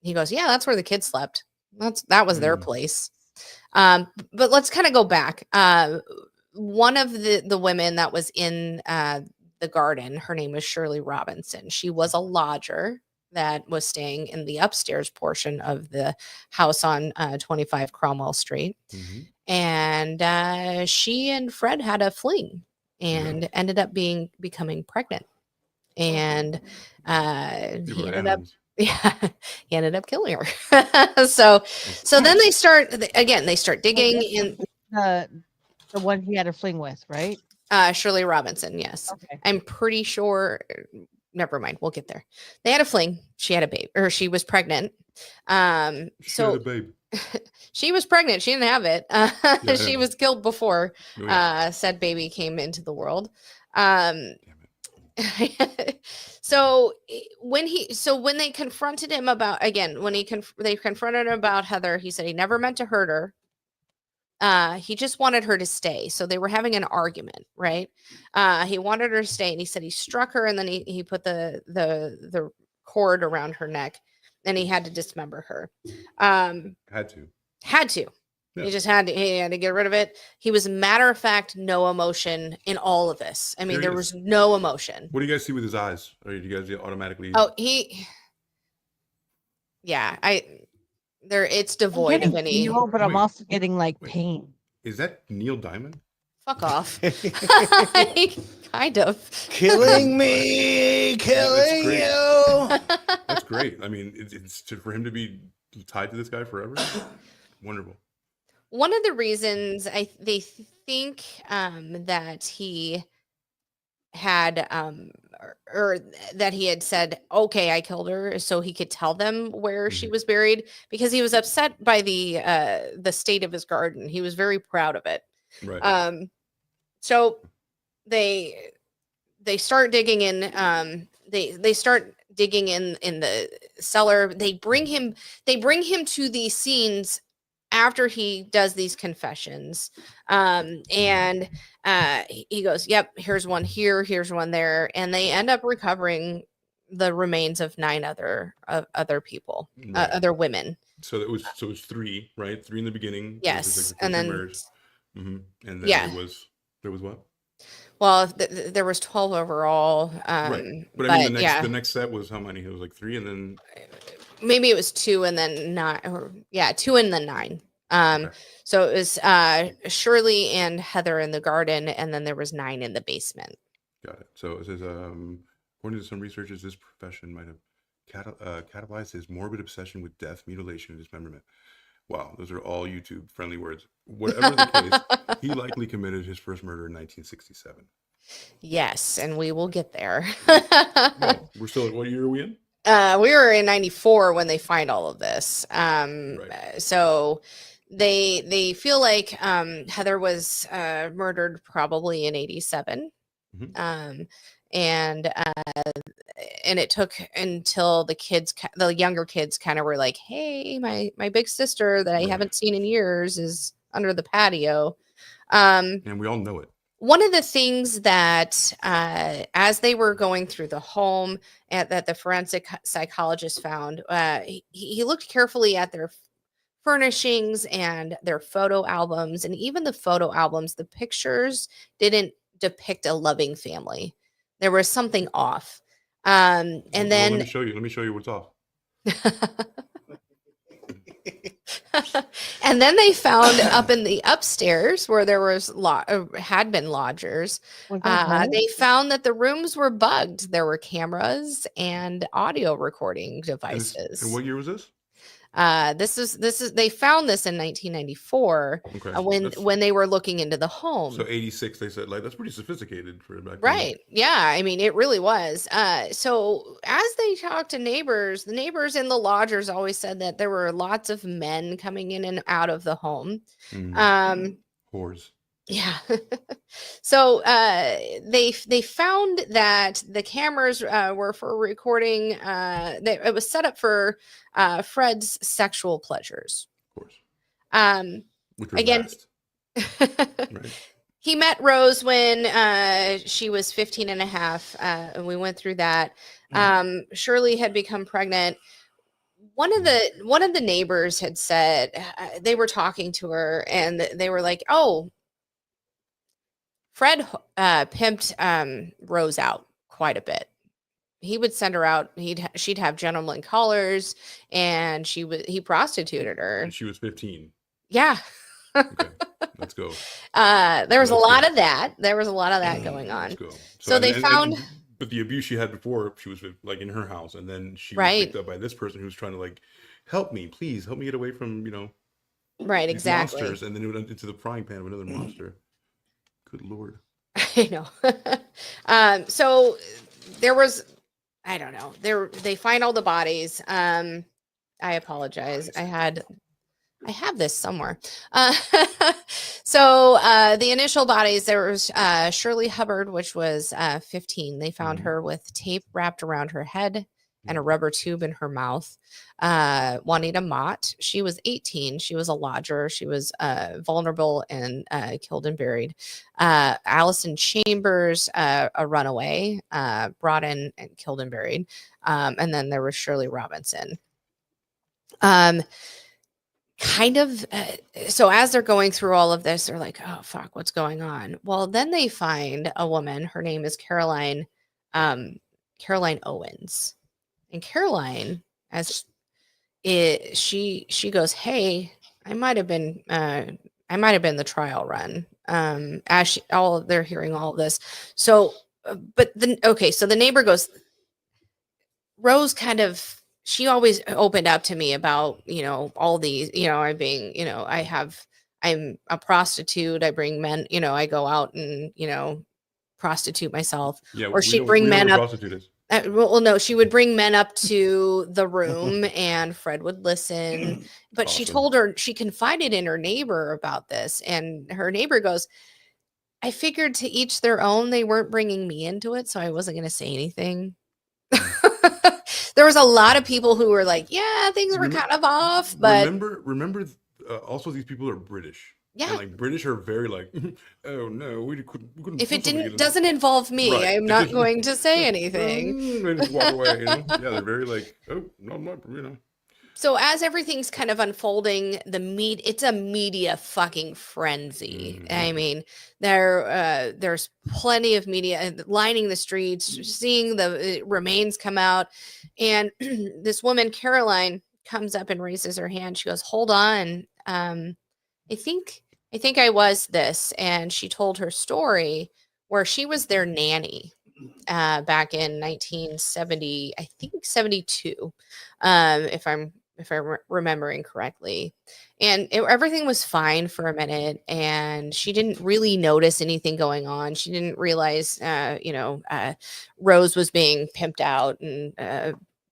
he goes, yeah, that's where the kids slept. That was their place. But let's kind of go back. One of the women that was in the garden, her name was Shirley Robinson. She was a lodger that was staying in the upstairs portion of the house on 25 Cromwell Street. And she and Fred had a fling and ended up becoming pregnant. And he ended up killing her. so then they start digging in. The one he had a fling with, right? Shirley Robinson, yes. Okay. I'm pretty sure. Never mind. We'll get there. They had a fling. She had a baby, or she was pregnant. She had a baby. She was pregnant. She didn't have it. She was killed before said baby came into the world. So when they confronted him about, again, they confronted him about Heather, he said he never meant to hurt her. He just wanted her to stay. So they were having an argument, right? He wanted her to stay, and he said he struck her, and then he put the cord around her neck, and he had to dismember her. Had to. Yeah. He had to get rid of it. He was, matter of fact, no emotion in all of this. I mean, there was no emotion. What do you guys see with his eyes? Or do you guys automatically? Oh, it's devoid of any. But I'm also getting pain. Is that Neil Diamond? Fuck off. Kind of. Killing me, killing you. That's great. I mean, it's for him to be tied to this guy forever. Wonderful. One of the reasons they think that he had or that he had said, okay, I killed her, so he could tell them where she was buried, because he was upset by the state of his garden. He was very proud of it. Right. So they start digging in. They start digging in the cellar. They bring him to these scenes after he does these confessions. And he goes, yep, here's one here, here's one there. And they end up recovering the remains of 9 other people, right. Other women. So it was 3, right? 3 in the beginning. Yes. And then, and then there was what? Well, there was 12 overall. Right. But I mean, the next set was how many? It was 3, and then maybe it was 2 and then 9, or 2 and then 9. Okay. So it was Shirley and Heather in the garden, and then there was 9 in the basement. Got it. So it says, according to some researchers, this profession might have catalyzed his morbid obsession with death, mutilation, and dismemberment. Wow, those are all YouTube friendly words. Whatever the case, he likely committed his first murder in 1967. Yes, and we will get there. Well, we're still, what year are we in? We were in 94 when they find all of this. Right. So they feel like Heather was murdered probably in 87. And it took until the younger kids kind of were like, hey, my big sister that I haven't seen in years is under the patio. And we all know it. One of the things that as they were going through the home that the forensic psychologist found, he looked carefully at their furnishings and their photo albums, and even the photo albums, the pictures didn't depict a loving family. There was something off. And then let me show you what's off. And then they found up in the upstairs where there was had been lodgers. They found that the rooms were bugged. There were cameras and audio recording devices. And what year was this? This is they found this in 1994 when they were looking into the home. So 86, they said, like, that's pretty sophisticated for back then. Right. Yeah. I mean, it really was. So as they talked to neighbors, the neighbors and the lodgers always said that there were lots of men coming in and out of the home. Whores. Yeah. So they found that the cameras were for recording. It was set up for Fred's sexual pleasures. Of course. Which was again, right. He met Rose when she was 15 and a half. And we went through that. Shirley had become pregnant. One of the neighbors had said they were talking to her and they were like, oh, Fred pimped Rose out quite a bit. He would send her out. She'd have gentleman callers, and he prostituted her. And she was 15. Yeah. Okay, let's go. There was a lot of that. There was a lot of that going on. Let's go. So they found. But the abuse she had before, she was like in her house, and then she was picked up by this person who was trying to like, help me, please help me get away from Right, exactly. monsters, and then it went into the frying pan of another monster. Good Lord. I know. So there was, I don't know. They find all the bodies. I apologize. I have this somewhere. So the initial bodies, there was Shirley Hubbard, which was 15. They found her with tape wrapped around her head and a rubber tube in her mouth. Juanita Mott, she was 18. She was a lodger. She was vulnerable and killed and buried. Allison Chambers, a runaway, brought in and killed and buried. And then there was Shirley Robinson. So as they're going through all of this, they're like, oh, fuck, what's going on? Well, then they find a woman. Her name is Caroline Owens. And Caroline, she goes, hey, I might have been the trial run. As they're hearing all of this. So, but then, okay. So the neighbor goes, Rose she always opened up to me about, all these, I'm a prostitute. I bring men, I go out and, prostitute myself. Yeah, or she'd bring men up. Well, no, she would bring men up to the room and Fred would listen. But she told her, she confided in her neighbor about this. And her neighbor goes, I figured to each their own. They weren't bringing me into it, so I wasn't going to say anything. There was a lot of people who were like, yeah, things were kind of off. But remember, also these people are British. Yeah, and like British are very like, oh no, we couldn't. If it doesn't involve me, right. I'm not going to say anything. They just walk away. Yeah, they're very like, oh no, I'm not. So as everything's kind of unfolding, it's a media fucking frenzy. Mm-hmm. I mean, there's plenty of media lining the streets, seeing the remains come out, and this woman Caroline comes up and raises her hand. She goes, "Hold on, I think I was this," and she told her story where she was their nanny back in 1970, I think 72, if I'm remembering correctly. And everything was fine for a minute, and she didn't really notice anything going on. She didn't realize, Rose was being pimped out and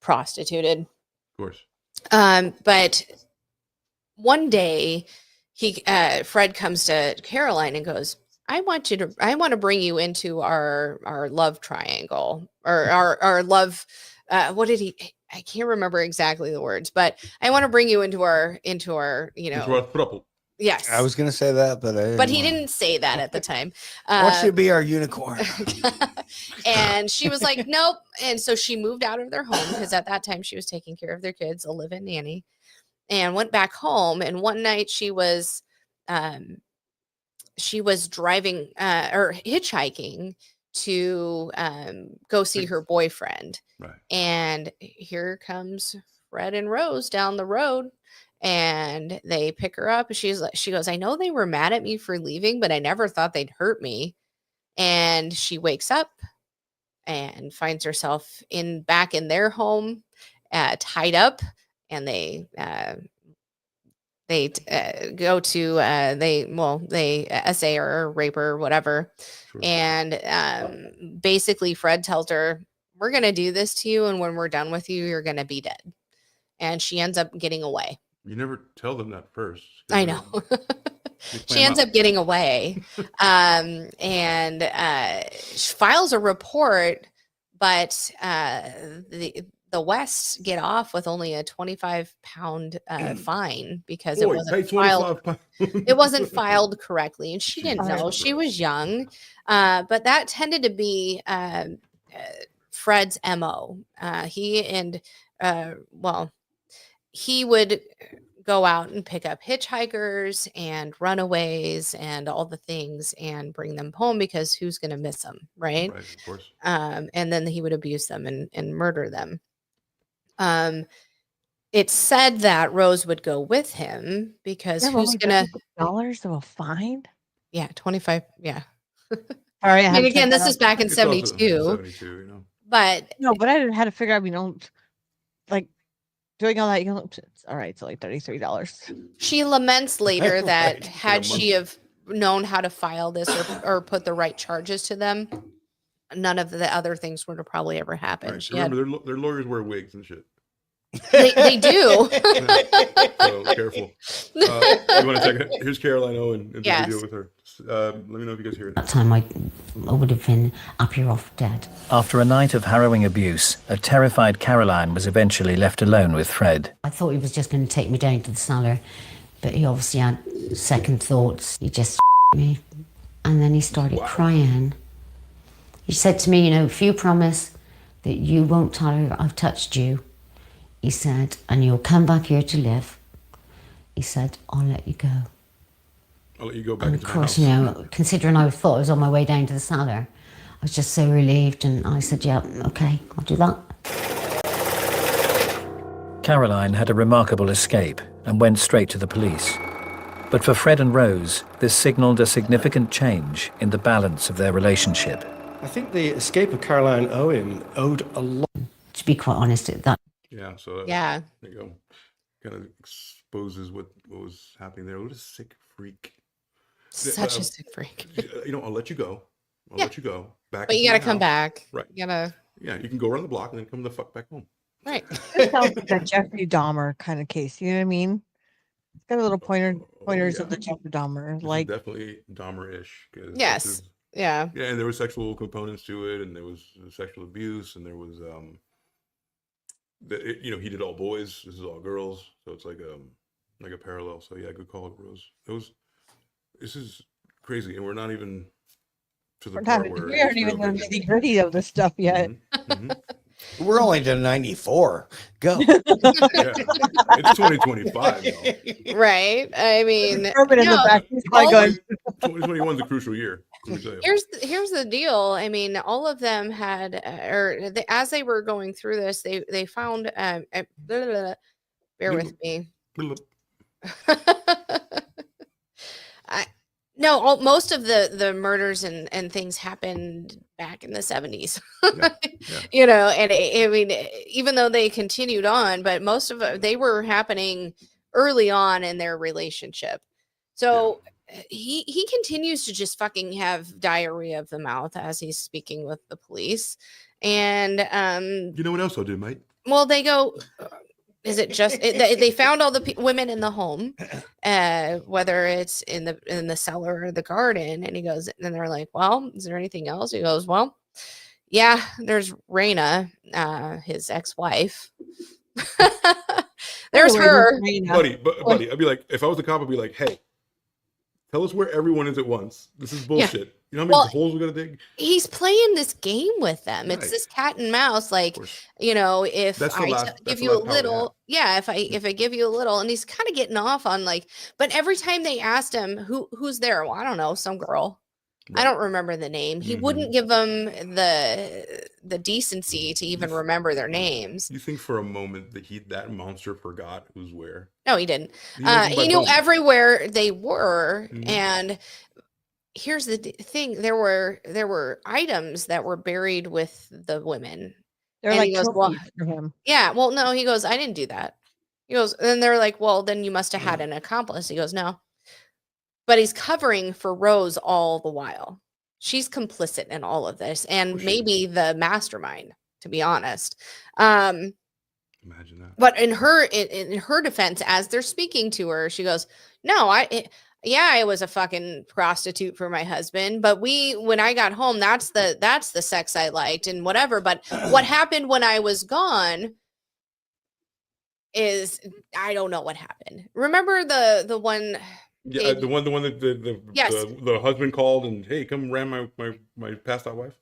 prostituted. Of course. But one day, Fred comes to Caroline and goes, I want to bring you into our love triangle, or our love. What did he? I can't remember exactly the words, but I want to bring you into our Into our throuple. Yes. I was going to say that, but he didn't say that at the time. I want you to be our unicorn. And she was like, nope. And so she moved out of their home because at that time she was taking care of their kids, a live-in nanny, and went back home. And one night she was driving or hitchhiking to go see her boyfriend. Right. And here comes Fred and Rose down the road, and they pick her up. She goes, I know they were mad at me for leaving, but I never thought they'd hurt me. And she wakes up and finds herself back in their home, tied up, and they go to they essay her or rape her or whatever. Sure. And basically Fred tells her, we're going to do this to you, and when we're done with you, you're going to be dead. And she ends up getting away. You never tell them that first. I know. She ends up getting away, and she files a report, but the West get off with only a 25-pound fine because it wasn't filed. It wasn't filed correctly, and she didn't know. She was young, but that tended to be Fred's MO. He would go out and pick up hitchhikers and runaways and all the things and bring them home, because who's going to miss them, right? Right, of course. And then he would abuse them and murder them. It's said that Rose would go with him because who's going to $25 of a fine? Yeah, 25. Yeah. All right. I mean, again, this is back in 72. 72, you know. But no, but I didn't have to figure out, like doing all that. It's all right. It's only $33. She laments later that Right. had she have known how to file this or put the right charges to them, none of the other things would have probably ever happened. Right. She Remember, their lawyers wear wigs and shit. they do. So careful. You want to check it? Here's Caroline Owen in the Yes. video with her. Let me know if you guys hear it. That time I would have been happier off dead. After a night of harrowing abuse, a terrified Caroline was eventually left alone with Fred. I thought he was just going to take me down to the cellar, but he obviously had second thoughts. He just me. And then he started crying. He said to me, if you promise that you won't tell her I've touched you, he said, and you'll come back here to live, he said, I'll let you go. I'll let you go back And into of my course, house. considering I thought I was on my way down to the cellar, I was just so relieved, and I said, yeah, okay, I'll do that. Caroline had a remarkable escape and went straight to the police. But for Fred and Rose, this signalled a significant change in the balance of their relationship. I think the escape of Caroline Owen owed a lot. To be quite honest, that. Yeah, so Yeah. there you go. Kind of exposes what was happening there. What a sick freak. Such a sick freak. I'll let you go. I'll let you go. Back. But you got to come back. Right. You got to. Yeah, you can go around the block and then come the fuck back home. Right. It sounds like a Jeffrey Dahmer kind of case. You know what I mean? It's got a little pointers of the Jeffrey Dahmer. This is definitely Dahmer-ish. Yes. Yeah. Yeah, and there were sexual components to it, and there was sexual abuse, and there was he did all boys. This is all girls, so it's like a parallel. So yeah, good call, Rose. This is crazy, and we're not even to the part where we aren't even going to the gritty of this stuff yet. Mm-hmm. We're only to 94. Go. Yeah. It's 2025 now. Right. I mean, Urban in the back. He's probably going. 2021 is a crucial year. Let me tell you. Here's the deal. I mean, all of them had, as they were going through this, they found. Bear with me. Most of the murders and things happened back in the 70s. Yeah. And I mean, even though they continued on, but most of they were happening early on in their relationship. So he continues to just fucking have diarrhea of the mouth as he's speaking with the police. And you know what else I'll do, mate? well, they go, is it just they found all the women in the home, whether it's in the cellar or the garden? And he goes, and they're like, well, is there anything else? He goes, well, yeah, there's Raina, his ex-wife. There's her, buddy. Buddy, I'd be like, if I was the cop, I'd be like, hey, tell us where everyone is at once. This is bullshit. You know how many holes we're gonna dig? He's playing this game with them. It's this cat and mouse. Like, you know, if I give you a little, if I give you a little, and he's kind of getting off on like. But every time they asked him who's there, well, I don't know, some girl. Right. I don't remember the name. He wouldn't give them the decency to even remember their names. You think for a moment that that monster forgot who's where? No, he didn't. He knew everywhere they were, and here's the thing: there were items that were buried with the women. They're and like, he goes, well, for him. Yeah, well, no, he goes, I didn't do that. He goes, and they're like, well, then you must have had an accomplice. He goes, no. But he's covering for Rose all the while. She's complicit in all of this, and maybe the mastermind, to be honest. Imagine that. But in her defense, as they're speaking to her, she goes, no, I was a fucking prostitute for my husband, but when I got home, that's the sex I liked and whatever. But what happened when I was gone is I don't know what happened. Remember the one. Yeah, the one that the husband called and, hey, come ram my passed out wife.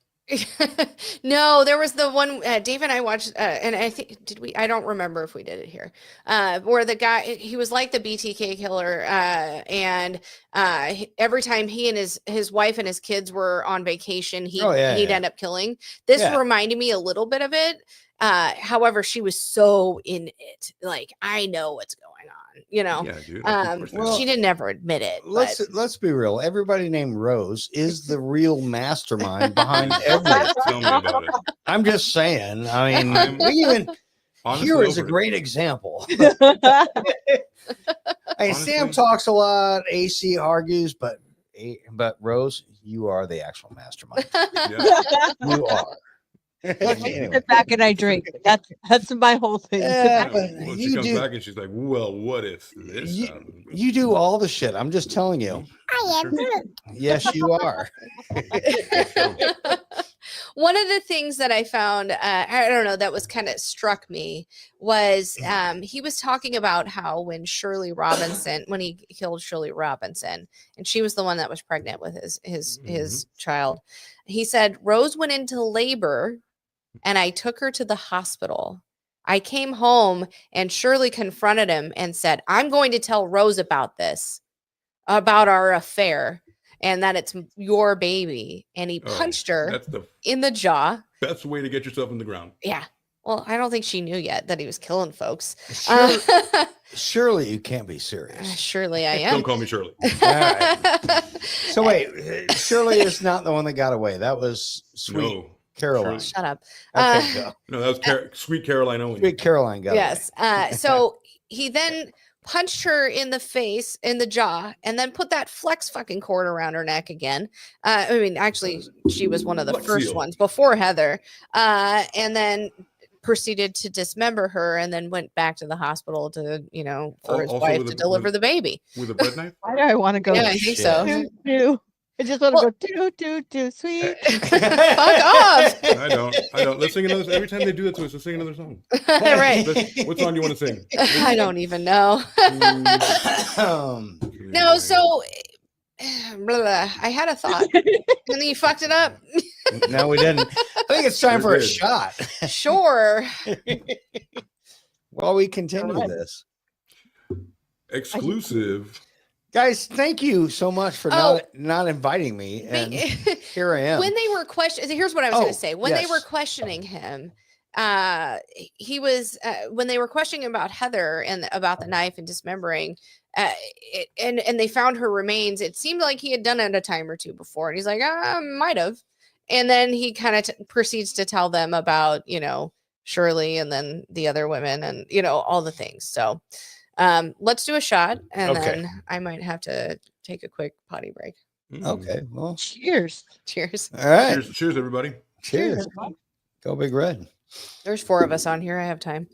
No, there was the one Dave and I watched, and I think I don't remember if we did it here, where the guy, he was like the BTK killer, and every time he and his wife and his kids were on vacation, he'd end up killing. This reminded me a little bit of it. However, she was so in it, like, I know what's going on, you know. Yeah, dude. She didn't ever admit it. Let's be real. Everybody named Rose is the real mastermind behind everything. Tell me about it. I'm just saying. I mean, here is a great example. Hey, Sam talks a lot. AC argues, but Rose, you are the actual mastermind. You are. Anyway. Sit back and I drink. That's my whole thing. Well, she comes back and she's like, well, what if this you do all the shit. I'm just telling you. I am. Yes, you are. One of the things that I found, I don't know, that was kind of struck me was he was talking about how when he killed Shirley Robinson, and she was the one that was pregnant with his child, he said, Rose went into labor and I took her to the hospital. I came home and Shirley confronted him and said, I'm going to tell Rose about this, about our affair, and that it's your baby. And he punched her in the jaw. Best way to get yourself in the ground. Yeah. Well, I don't think she knew yet that he was killing folks. Surely you can't be serious. Surely I am. Don't call me Shirley. All right. So wait, Shirley is not the one that got away. That was sweet Caroline. Shut up. Okay, no, that was sweet Caroline Owen. Sweet Caroline got away. So he then punched her in the face, in the jaw, and then put that flex fucking cord around her neck again. I mean, actually, she was one of the first ones before Heather. And then proceeded to dismember her and then went back to the hospital to, for his wife to deliver the baby. With a bread knife? Why do I want to go? Yeah, I think so. I just want to go do sweet. Fuck off. I don't. Let's sing another. Every time they do that to us, let's sing another song. Right. What song do you want to sing? I don't even know. No, so I had a thought and then you fucked it up. No, we didn't. I think it's time for a shot. Sure. While we continue this. Exclusive. Guys, thank you so much for not inviting me. And here I am. When they were questioning, here's what I was going to say. When they were questioning him, he was when they were questioning about Heather and about the knife and dismembering, and they found her remains. It seemed like he had done it a time or two before, and he's like, might have. And then he kind of proceeds to tell them about, Shirley and then the other women and, all the things. So let's do a shot and then I might have to take a quick potty break. Okay. Well, cheers. Cheers. All right. Cheers, everybody. Cheers. Go Big Red. There's 4 of us on here. I have time.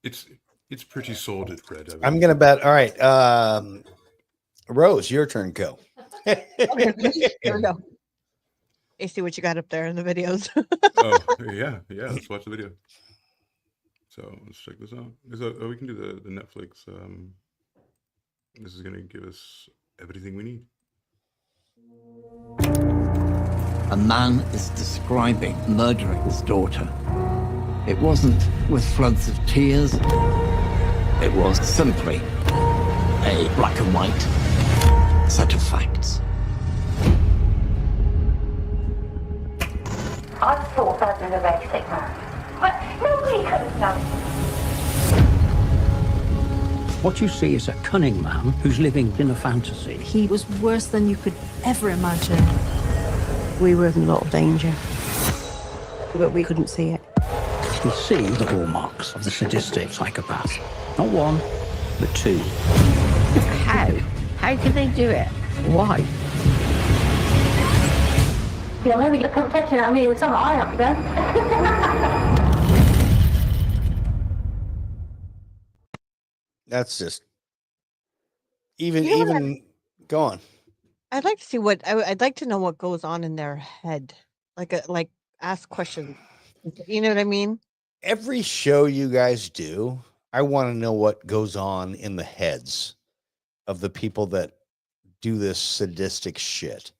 It's It's pretty sorted, Fred. I'm gonna bet. All right, Rose, your turn. Go. Okay, here we go. You see what you got up there in the videos. Oh yeah. Let's watch the video. So let's check this out. We can do the Netflix. This is gonna give us everything we need. A man is describing murdering his daughter. It wasn't with floods of tears. It was simply a black and white set of facts. I thought that was a very sick man, but nobody could have done it. What you see is a cunning man who's living in a fantasy. He was worse than you could ever imagine. We were in a lot of danger, but we couldn't see it. We see the hallmarks of the sadistic psychopath. Not one, but two. How? How could they do it? Why? You'll never get confession out of me with something I haven't done. That's just even go on. I'd like to see I'd like to know what goes on in their head. Like ask questions. You know what I mean? Every show you guys do, I want to know what goes on in the heads of the people that do this sadistic shit.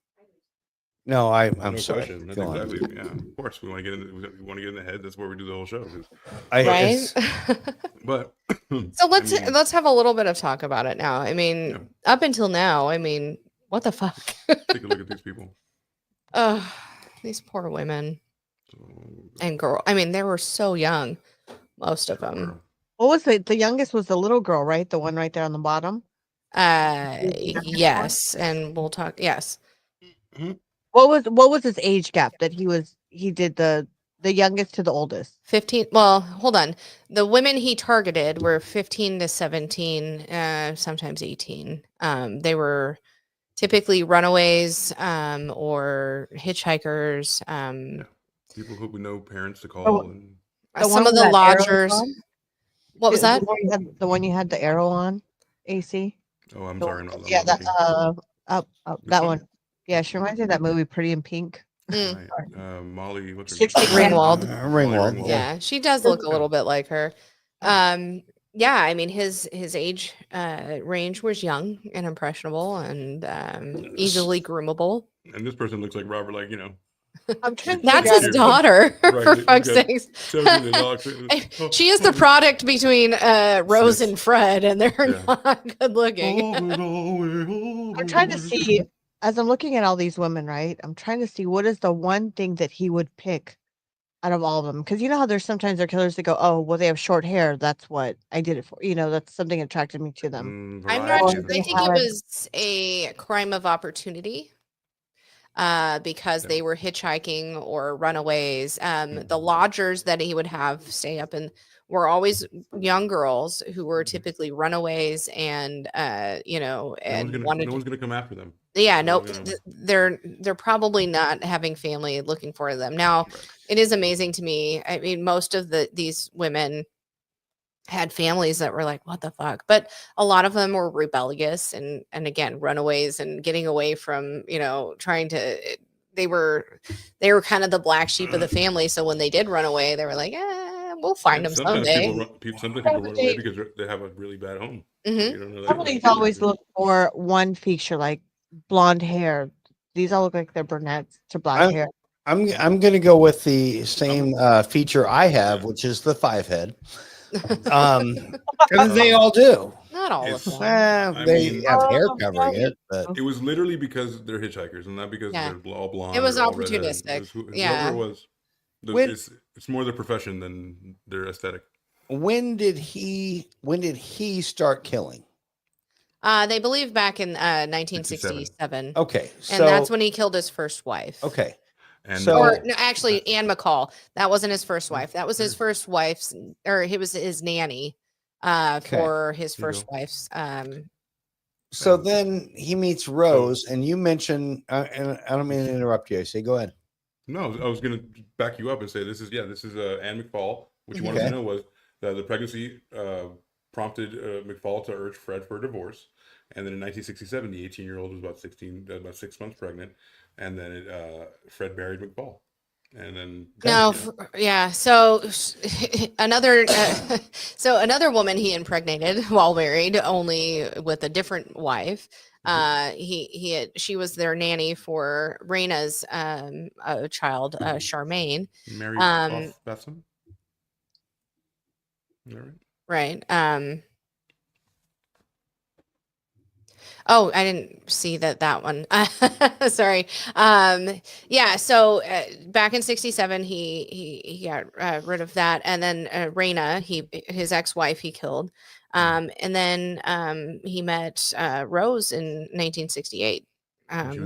No, I'm No sorry. question. That's Go on. exactly. Yeah, of course. We want to get in the head. That's where we do the whole show. Right? But So let's have a little bit of talk about it now. I mean, up until now, I mean, what the fuck? Take a look at these people. These poor women and girl. I mean, they were so young, most of them. What was the youngest was the little girl, right? The one right there on the bottom. Yes, and we'll talk. Yes. What was his age gap that he did the youngest to the oldest? 15. Well, hold on. The women he targeted were 15 to 17, sometimes 18. They were typically runaways or hitchhikers. People who we know parents to call. And Some of the lodgers. What was that? The one you had the arrow on, AC. Oh, I'm sorry. Yeah, that up that one. Yeah, she reminds me of that movie Pretty in Pink. Molly, what's her 60 name? Ringwald. Ringwald. Yeah, she does look a little bit like her. Yeah, I mean his age range was young and impressionable and easily groomable. And this person looks like Robert, like, I'm trying to That's his daughter, for fuck's got sakes. 17 dogs. She is the product between Rose and Fred, and they're not good looking. I'm trying to see, as I'm looking at all these women, right? I'm trying to see what is the one thing that he would pick out of all of them. Because you know how there's sometimes there are killers that go, oh, well, they have short hair. That's what I did it for. That's something attracted me to them. I'm not sure. I think it was a crime of opportunity. Because they were hitchhiking or runaways. The lodgers that he would have stay up in were always young girls who were typically runaways and and no one's gonna come after them. Yeah, nope. They're probably not having family looking for them. Now, it is amazing to me. I mean, most of these women had families that were like, what the fuck? But a lot of them were rebellious and again, runaways and getting away from, trying to, they were kind of the black sheep of the family. So when they did run away, they were like, we'll find them someday. Sometimes people run away because they have a really bad home. You don't know that. Somebody's always look for one feature, like blonde hair. These all look like they're brunettes to black hair. I'm going to go with the same feature I have, which is the 5 head. Because they all do. Not all of them. They have hair covering it, but it was literally because they're hitchhikers and not because they're all blonde. It was or all opportunistic. Whoever it was. It's more their profession than their aesthetic. When did he start killing? They believe back in 1967. Okay, and that's when he killed his first wife. Okay. And actually, Anne McCall. That wasn't his first wife. That was his first wife's, or it was his nanny for his first wife's. So then he meets Rose, and you mentioned, and I don't mean to interrupt you. I say, go ahead. No, I was going to back you up and say this is Anne McFall. What you wanted to know was that the pregnancy prompted McFall to urge Fred for a divorce. And then in 1967, the 18-year-old was about 6 months pregnant, and then Fred married McFall. And then yeah. So another another woman he impregnated while married, only with a different wife. She was their nanny for Raina's child, Charmaine. Mary Bethlehem. Right. Oh, I didn't see that one. Sorry. Yeah. So back in '67, he got rid of that, and then Raina, his ex-wife, he killed, and then he met Rose in 1968,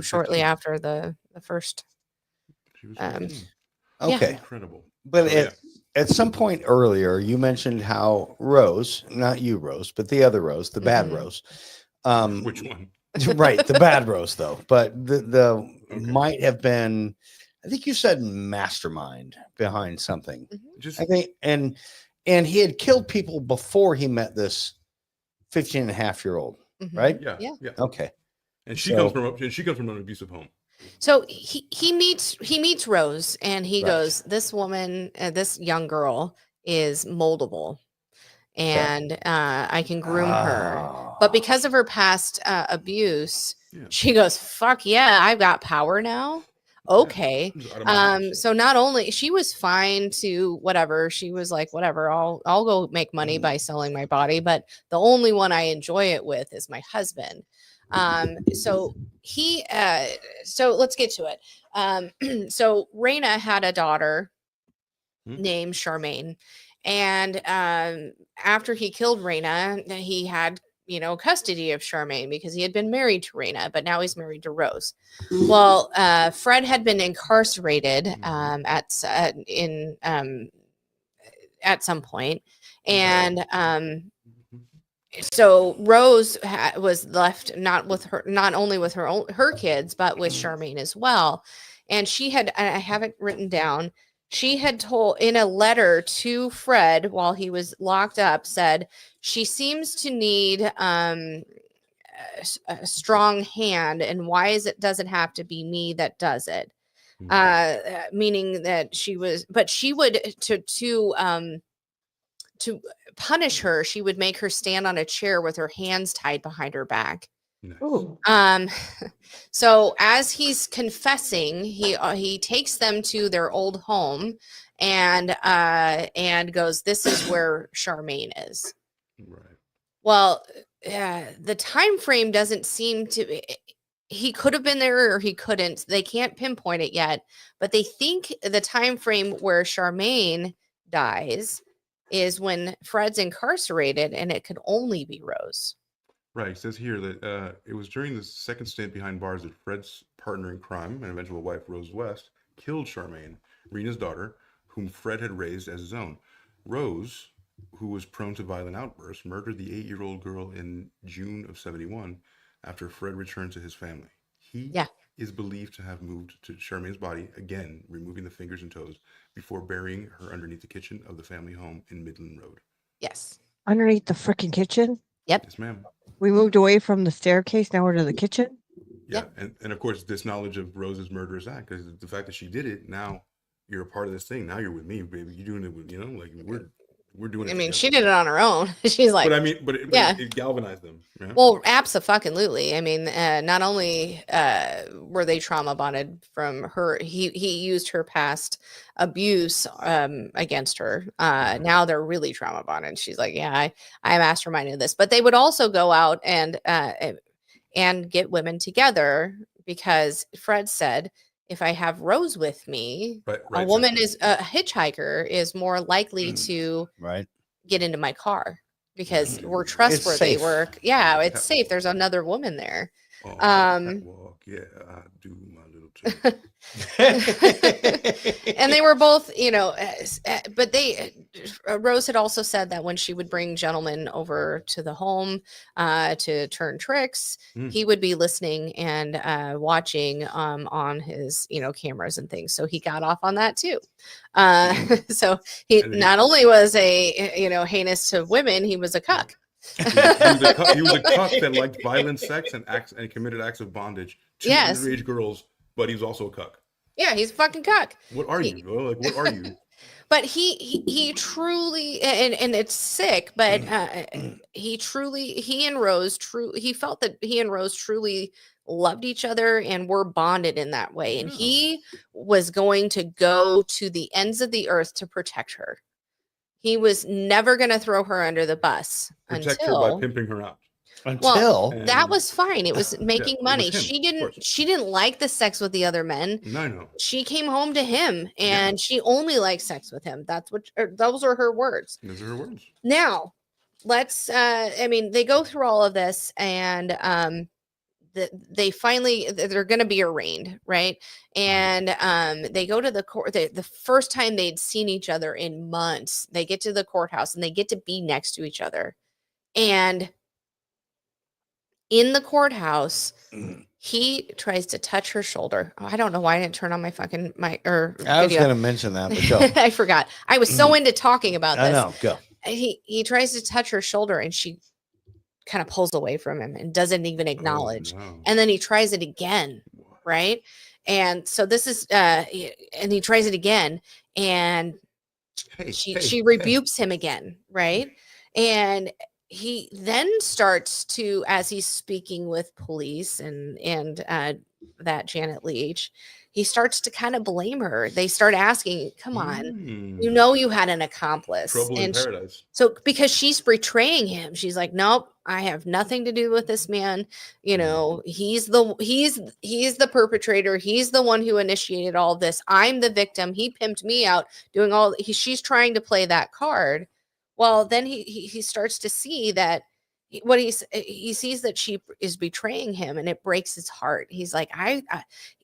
shortly 15. after the first. She was 15. Okay. Incredible. But at some point earlier, you mentioned how Rose, not you, Rose, but the other Rose, the bad Rose. Which one? Right, the bad Rose, though. But the might have been, I think you said mastermind behind something. I think, and he had killed people before he met this 15-and-a-half-year-old, right? Yeah. Okay. And she comes from an abusive home. So he meets Rose, and he goes, this woman, this young girl is moldable, and I can groom her. But because of her past abuse, she goes, fuck yeah, I've got power now. Okay. So not only she was fine to whatever, she was like, whatever, I'll go make money by selling my body, but the only one I enjoy it with is my husband. So let's get to it. So Raina had a daughter named Charmaine, and after he killed Raina, he had custody of Charmaine because he had been married to Raina, but now he's married to Rose. Well, Fred had been incarcerated at some point, and so Rose was left not only with her kids, but with Charmaine as well. And she had, I have it written down, she had told in a letter to Fred while he was locked up, said she seems to need a strong hand, and why does it have to be me that does it? Meaning that she would to punish her, she would make her stand on a chair with her hands tied behind her back. Nice. So as he's confessing, he takes them to their old home and goes, this is where Charmaine is. Right. Well, the time frame doesn't seem to. He could have been there or he couldn't. They can't pinpoint it yet, but they think the time frame where Charmaine dies is when Fred's incarcerated, and it could only be Rose. Right. It says here that it was during the second stint behind bars that Fred's partner in crime and eventual wife, Rose West, killed Charmaine, Rena's daughter, whom Fred had raised as his own. Rose, who was prone to violent outbursts, murdered the 8-year-old girl in June of '71 after Fred returned to his family. He is believed to have moved to Charmaine's body, again, removing the fingers and toes, before burying her underneath the kitchen of the family home in Midland Road. Yes. Underneath the freaking kitchen? Yep. Yes, ma'am. We moved away from the staircase, now we're to the kitchen? Yeah. And of course, this knowledge of Rose's murderous act, because the fact that she did it, now you're a part of this thing. Now you're with me, baby. You're doing it with, like we're doing it. I mean, together. she did it on her own. She's like, but I mean, it galvanized them. Yeah? Well, abso-fucking-lutely. I mean, not only were they trauma bonded from her, he used her past abuse against her. Now they're really trauma bonded. She's like, yeah, I masterminded this. But they would also go out and get women together, because Fred said, if I have Rose with me, a woman is a hitchhiker is more likely to get into my car because we're trustworthy. It's safe. There's another woman there. Oh, yeah, I do my little thing. And they were both, but Rose had also said that when she would bring gentlemen over to the home to turn tricks, he would be listening and watching on his, cameras and things. So he got off on that too. So he not only was a, heinous to women, he was a cuck. He was a cuck that liked violent sex and committed acts of bondage to underage girls, but he was also a cuck. Yeah, he's a fucking cuck. What are you? Like, what are you? But he truly, and it's sick, but he and Rose he felt that he and Rose truly loved each other and were bonded in that way. And he was going to go to the ends of the earth to protect her. He was never going to throw her under the bus Protect her by pimping her out. That was fine. It was making money. She didn't like the sex with the other men. No. She came home to him and she only liked sex with him. Those are her words. Those are her words. Now, let's they go through all of this and they finally they're going to be arraigned, right? And they go to the court. The first time they'd seen each other in months, they get to the courthouse and they get to be next to each other. And in the courthouse, he tries to touch her shoulder. Oh, I don't know why I didn't turn on my fucking mic or video. I was going to mention that, but go. I forgot. I was so into talking about this. I know. Go. He tries to touch her shoulder and she kind of pulls away from him and doesn't even acknowledge. Oh, no. And then he tries it again, right? And so this is and he tries it again and she rebukes him again, right? And he then starts to, as he's speaking with police and that Janet Leach, he starts to kind of blame her. They start asking, come on, you had an accomplice. Trouble in paradise. So because she's betraying him, she's like, nope, I have nothing to do with this man. He's the perpetrator. He's the one who initiated all of this. I'm the victim. He pimped me out doing she's trying to play that card. Well, then he starts to see that he sees that she is betraying him and it breaks his heart. He's like,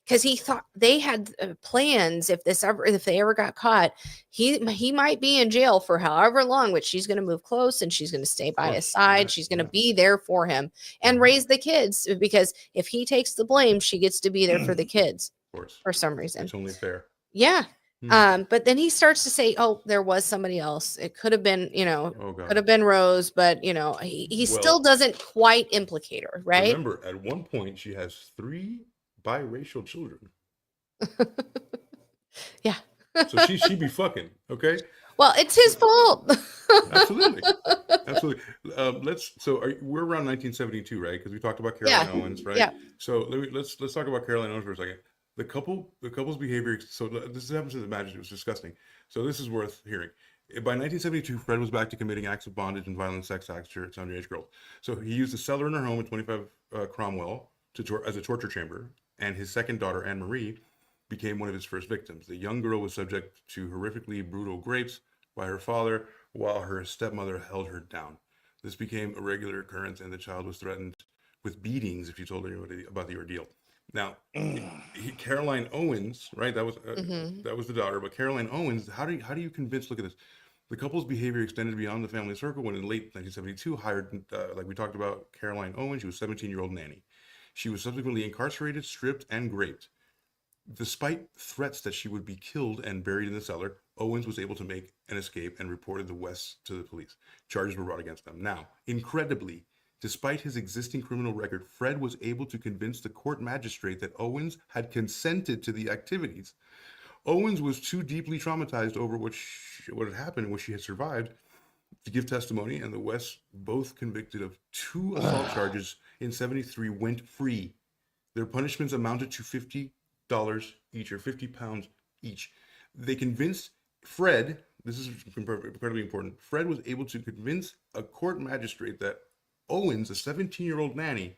because he thought they had plans. If they ever got caught, he might be in jail for however long, but she's going to move close and she's going to stay by his side. She's going to be there for him and raise the kids, because if he takes the blame, she gets to be there for the kids. Of course. For some reason. It's only fair. Yeah. But then he starts to say, oh, there was somebody else. It could have been, could have been Rose, but he still doesn't quite implicate her, right? Remember, at one point she has 3 biracial children. Yeah. So she be fucking, okay? Well, it's his fault. Absolutely. We're around 1972, right? Because we talked about Caroline Owens, right? Yeah. So let's talk about Caroline Owens for a second. The couple's behavior. So this happens to the magistrate. It was disgusting. So this is worth hearing. By 1972, Fred was back to committing acts of bondage and violent sex acts to underage girls. So he used a cellar in her home at 25 Cromwell as a torture chamber, and his second daughter, Anne Marie, became one of his first victims. The young girl was subject to horrifically brutal rapes by her father, while her stepmother held her down. This became a regular occurrence, and the child was threatened with beatings if you told anybody about the ordeal. Now, Caroline Owens, right? That was the daughter, but Caroline Owens. How do you convince? Look at this. The couple's behavior extended beyond the family circle when, in late 1972, hired, like we talked about, Caroline Owens. She was a 17-year-old nanny. She was subsequently incarcerated, stripped, and raped. Despite threats that she would be killed and buried in the cellar, Owens was able to make an escape and reported the West to the police. Charges were brought against them. Now, incredibly, despite his existing criminal record, Fred was able to convince the court magistrate that Owens had consented to the activities. Owens was too deeply traumatized over what had happened and what she had survived to give testimony, and the Wests, both convicted of 2 assault charges in 73, went free. Their punishments amounted to $50 each, or 50 pounds each. They convinced Fred, this is incredibly important, Fred was able to convince a court magistrate that Owens, a 17-year-old nanny,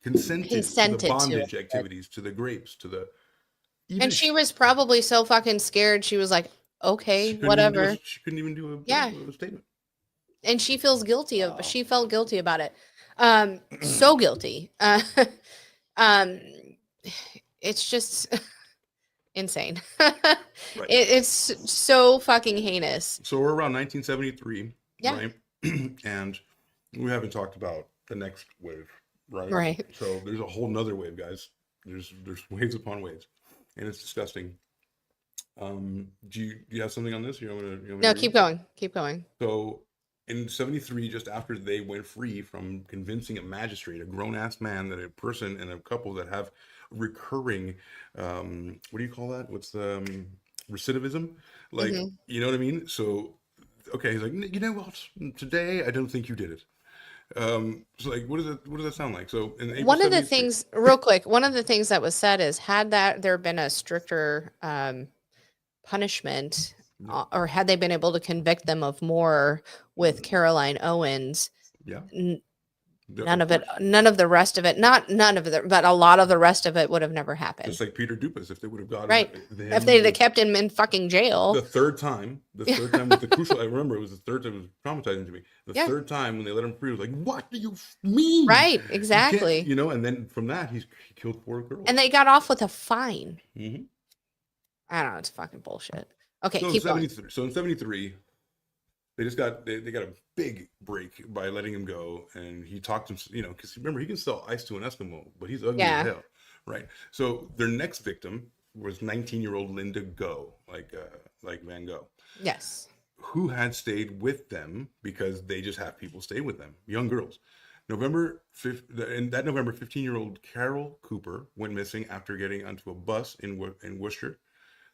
consented to the bondage activities, to the grapes, to the... And she was probably so fucking scared. She was like, okay, whatever. She couldn't even do a statement. And she feels guilty she felt guilty about it. So guilty. It's just insane. Right. It's so fucking heinous. So we're around 1973, Yeah. right? And we haven't talked about the next wave, right? Right. So there's a whole nother wave, guys. There's waves upon waves, and it's disgusting. Do you have something on this? You want me to No, read? keep going. Keep going. So in 73, just after they went free from convincing a magistrate, a grown-ass man, that a person and a couple that have recurring, what do you call that? What's the recidivism? Like, Mhm. you know what I mean? So, okay, he's like, you know what? Today, I don't think you did it. So like, what does that sound like? So in April One of the 73 things, real quick, one of the things that was said is, had that there been a stricter punishment, or had they been able to convict them of more with Caroline Owens, Yeah. none of the rest of it, not none of it, but a lot of the rest of it would have never happened. Just like Peter Dupas, if they would have gotten Right. him If they'd have kept him in fucking jail. the third time was the crucial. I remember it was the third time. It was traumatizing to me. The Yeah. third time when they let him free, it was like, what do you mean? Right, You can't- exactly. You know, and then from that, he killed 4 girls. And they got off with a fine. Mhm. I don't know. It's fucking bullshit. Okay, So keep in going. 73, so in 73, they just got they got a big break by letting him go, and he talked to him, you know, because remember, he can sell ice to an Eskimo, but he's ugly Yeah. as hell, right? So their next victim was 19-year-old Linda Go, like Van Gogh, Yes. who had stayed with them because they just have people stay with them, young girls. November 5th, in that November, 15-year-old Carol Cooper went missing after getting onto a bus in Worcester,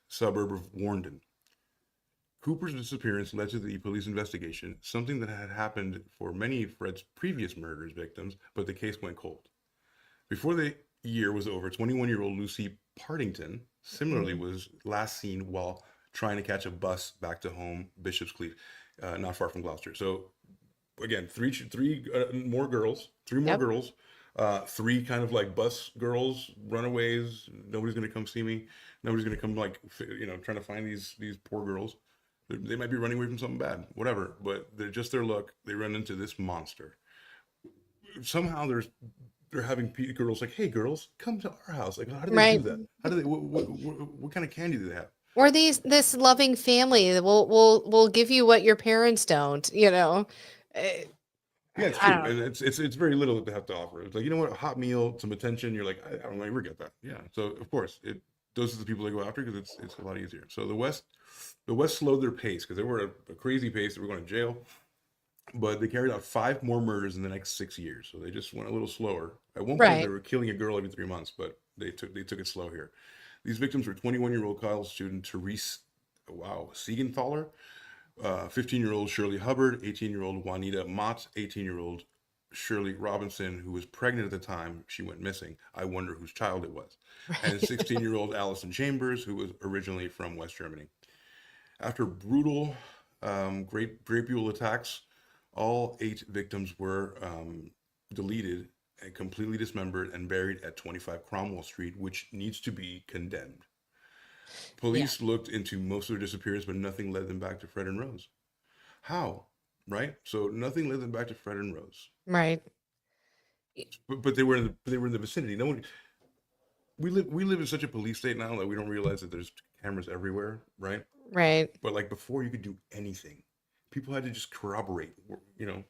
suburb of Warndon. Cooper's disappearance led to the police investigation, something that had happened for many of Fred's previous murders victims, but the case went cold. Before the year was over, 21-year-old Lucy Partington similarly was last seen while trying to catch a bus back to home, Bishop's Cleeve, not far from Gloucester. So again, three more girls, Yep. three kind of like bus girls, runaways. Nobody's gonna come see me. Nobody's gonna come like, you know, trying to find these poor girls. They might be running away from something bad, whatever. But they're just their luck. They run into this monster. Somehow they're having girls like, hey, girls, come to our house. Like, how do they Right. do that? How do they? What kind of candy do they have? Or this loving family that will give you what your parents don't, you know. Yeah, it's I true, don't and it's very little that they have to offer. It's like, you know what, a hot meal, some attention. You're like, I don't ever get that. Yeah, so of course those are the people they go after because it's a lot easier. So the West slowed their pace because they were at a crazy pace. They were going to jail, but they carried out 5 more murders in the next 6 years. So they just went a little slower. At one point, Right. they were killing a girl every 3 months, but they took it slow here. These victims were 21-year-old college student Therese, Siegenthaler, 15-year-old Shirley Hubbard, 18-year-old Juanita Mott, 18-year-old Shirley Robinson, who was pregnant at the time she went missing. I wonder whose child it was. And 16-year-old Allison Chambers, who was originally from West Germany. After brutal grapule attacks, all 8 victims were deleted and completely dismembered and buried at 25 Cromwell Street, which needs to be condemned. Police looked into most of their disappearance, but nothing led them back to Fred and Rose. How? Right? So nothing led them back to Fred and Rose. Right. But they were in the vicinity. No one. We live in such a police state now that we don't realize that there's cameras everywhere, right? Right. But like before, you could do anything. People had to just corroborate. You know,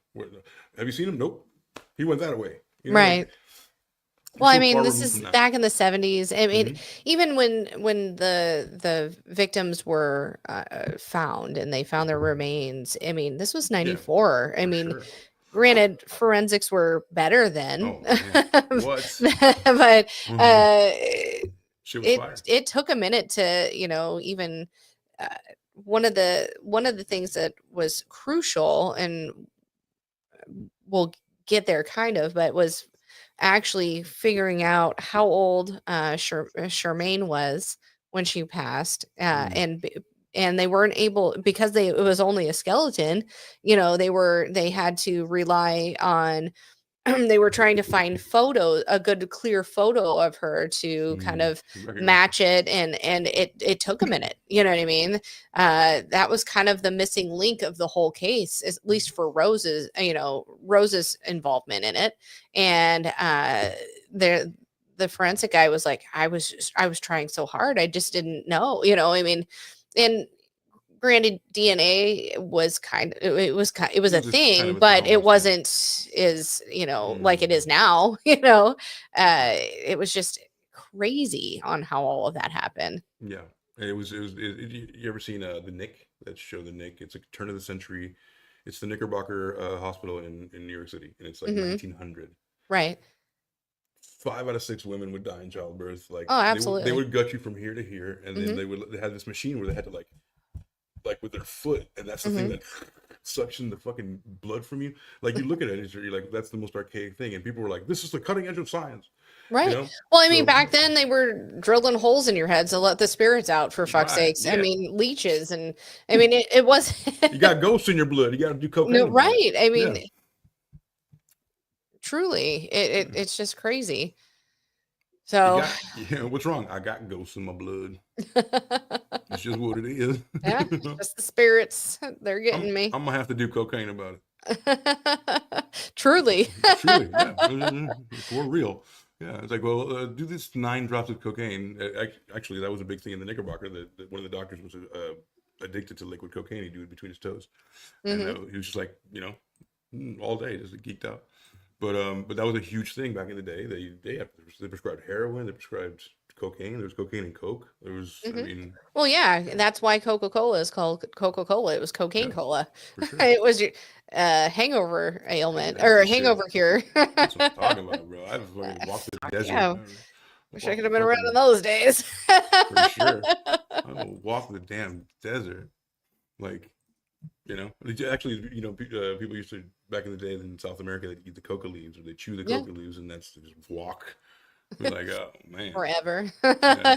have you seen him? Nope. He went that way. You know, Right. like, Well, I so mean, far this removed is from that. back in the 70s. I mean, even when the victims were found and they found their remains, I mean, this was 94. I mean, granted, forensics were better then. Oh, man. What? But Shit was fire. it took a minute to, you know, even one of the things that was crucial, and we'll get there kind of, but was actually figuring out how old Charmaine was when she passed, and they weren't able, because it was only a skeleton, you know, they had to rely on they were trying to find a good clear photo of her to kind of match it, and it took a minute, you know what I mean? That was kind of the missing link of the whole case, at least for Rose's involvement in it. And the forensic guy was like, I was trying so hard. I just didn't know, you know, I mean, and granted, DNA was it was a just thing, kind of a but thing, it almost, wasn't as, you know, like it is now, you know. It was just crazy on how all of that happened. Yeah. And you ever seen the Nick, that show, The Nick? It's a turn of the century. It's the Knickerbocker Hospital in New York City, and it's like 1900. Right. 5 out of 6 women would die in childbirth. Like, Oh, they absolutely. would gut you from here to here, and then they had this machine where they had to like with their foot, and that's the thing that suction the fucking blood from you. Like, you look at it, and you're like, that's the most archaic thing, and people were like, this is the cutting edge of science. Right. You know? Well, I mean, back then they were drilling holes in your head to let the spirits out, for fuck's sakes. I mean, leeches, and I mean, it was. You got ghosts in your blood. You got to do cocaine. No, right. I mean, truly, it's just crazy. So, what's wrong? I got ghosts in my blood. It's just what it is. Yeah, just the spirits. They're getting me. I'm gonna have to do cocaine about it. Truly. Truly, yeah, for real. Yeah, it's like, well, do this 9 drops of cocaine. Actually, that was a big thing in the Knickerbocker. That one of the doctors was addicted to liquid cocaine. He'd do it between his toes, and he was just like, you know, all day, just geeked out. But that was a huge thing back in the day. They prescribed heroin. They prescribed cocaine. There was cocaine and coke. There was, I mean, well, yeah, that's why Coca-Cola is called Coca-Cola. It was cocaine cola. Sure. It was your hangover ailment or a hangover cure. That's what I'm talking about, bro. I've fucking walked the desert. Yeah. Wish I could have been around in those days. For sure. I will walk the damn desert. Like, you know, actually, you know, people used to, back in the day in South America, they'd eat the coca leaves, or they chew the coca leaves, and that's just walk. We're like, oh man, forever. Yeah.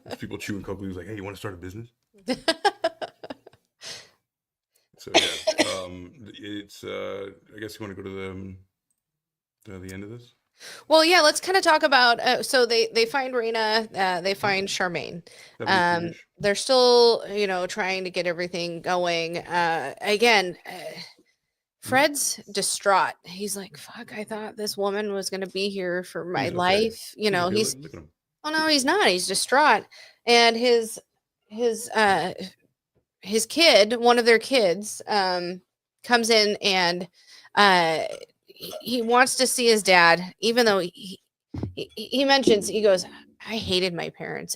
There's people chewing coca leaves, like, hey, you want to start a business? So yeah, it's I guess you want to go to the end of this. Well, yeah, let's kind of talk about. So they find Raina, they find Charmaine. They're still, you know, trying to get everything going. Again, Fred's distraught. He's like, "Fuck! I thought this woman was going to be here for my life." You know, he's. Oh no, he's not. He's distraught, and his kid, one of their kids, comes in and he wants to see his dad, even though he mentions, he goes, I hated my parents.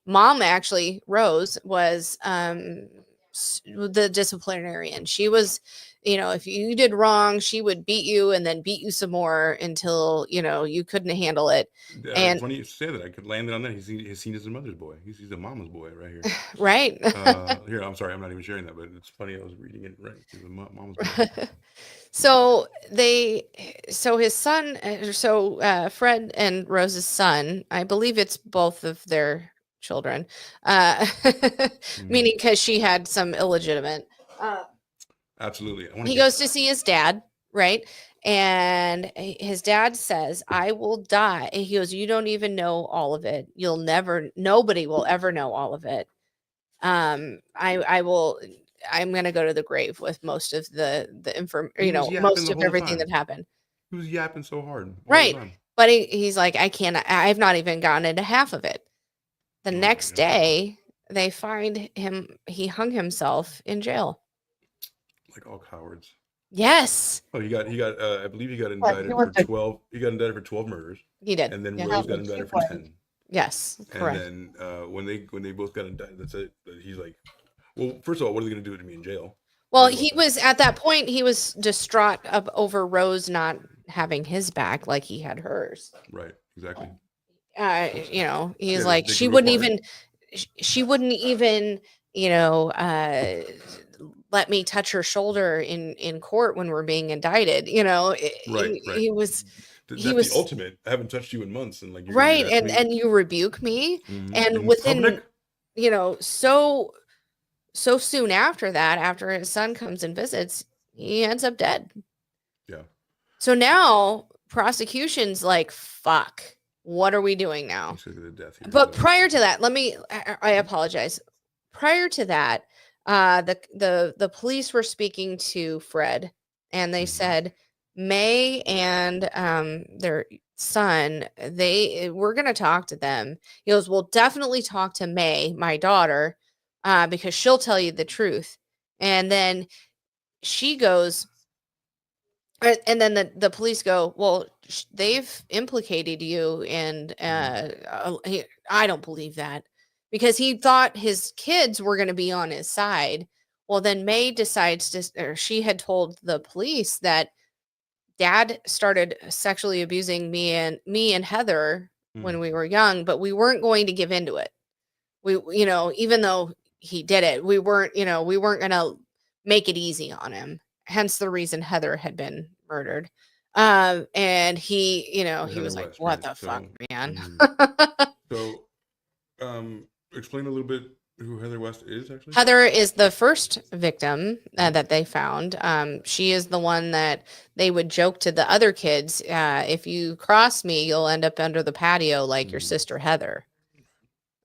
Mom, actually, Rose, was the disciplinarian. She was, you know, if you did wrong, she would beat you and then beat you some more until, you know, you couldn't handle it. And funny you say that. I could land it on that. He's seen as a mother's boy. He's a mama's boy right here. Right. Here, I'm sorry, I'm not even sharing that, but it's funny. I was reading it right. He's a mama's boy. So his son, Fred and Rose's son, I believe it's both of their children, meaning because she had some illegitimate. Absolutely. He goes to see his dad, right? And his dad says, I will die. And he goes, you don't even know all of it. Nobody will ever know all of it. I'm going to go to the grave with most of the most of everything that happened. He was yapping so hard. Right. But he's like, I've not even gotten into half of it. The next day they find him. He hung himself in jail. Like all cowards. Yes. Oh, I believe he got indicted for 12. He got indicted for 12 murders. He did. And then Rose got indicted for 10. Yes. Correct. And then when they both got indicted, that's it. He's like, well, first of all, what are they going to do to me in jail? Well, he was at that point, he was distraught over Rose not having his back like he had hers. Right. Exactly. You know, he's like, she wouldn't even, you know, let me touch her shoulder in court when we're being indicted. You know, right. He was. That's the ultimate. I haven't touched you in months, and like, right, and you rebuke me, and within public? You know, so soon after that, after his son comes and visits, he ends up dead. Yeah. So now prosecution's like, fuck, what are we doing now? But prior to that, I apologize. Prior to that, the police were speaking to Fred, and they said May and their son, we're going to talk to them. He goes, we'll definitely talk to May, my daughter, because she'll tell you the truth. And then she goes, and then the police go, well, they've implicated you. And I don't believe that, because he thought his kids were going to be on his side. Well, then May decides she had told the police that Dad started sexually abusing me and Heather when we were young, but we weren't going to give into it. We, even though he did it, we weren't going to make it easy on him. Hence the reason Heather had been murdered. And he, he was like, what the fuck, man? So, explain a little bit who Heather West is, actually. Heather is the first victim that they found. She is the one that they would joke to the other kids, if you cross me, you'll end up under the patio like your sister Heather.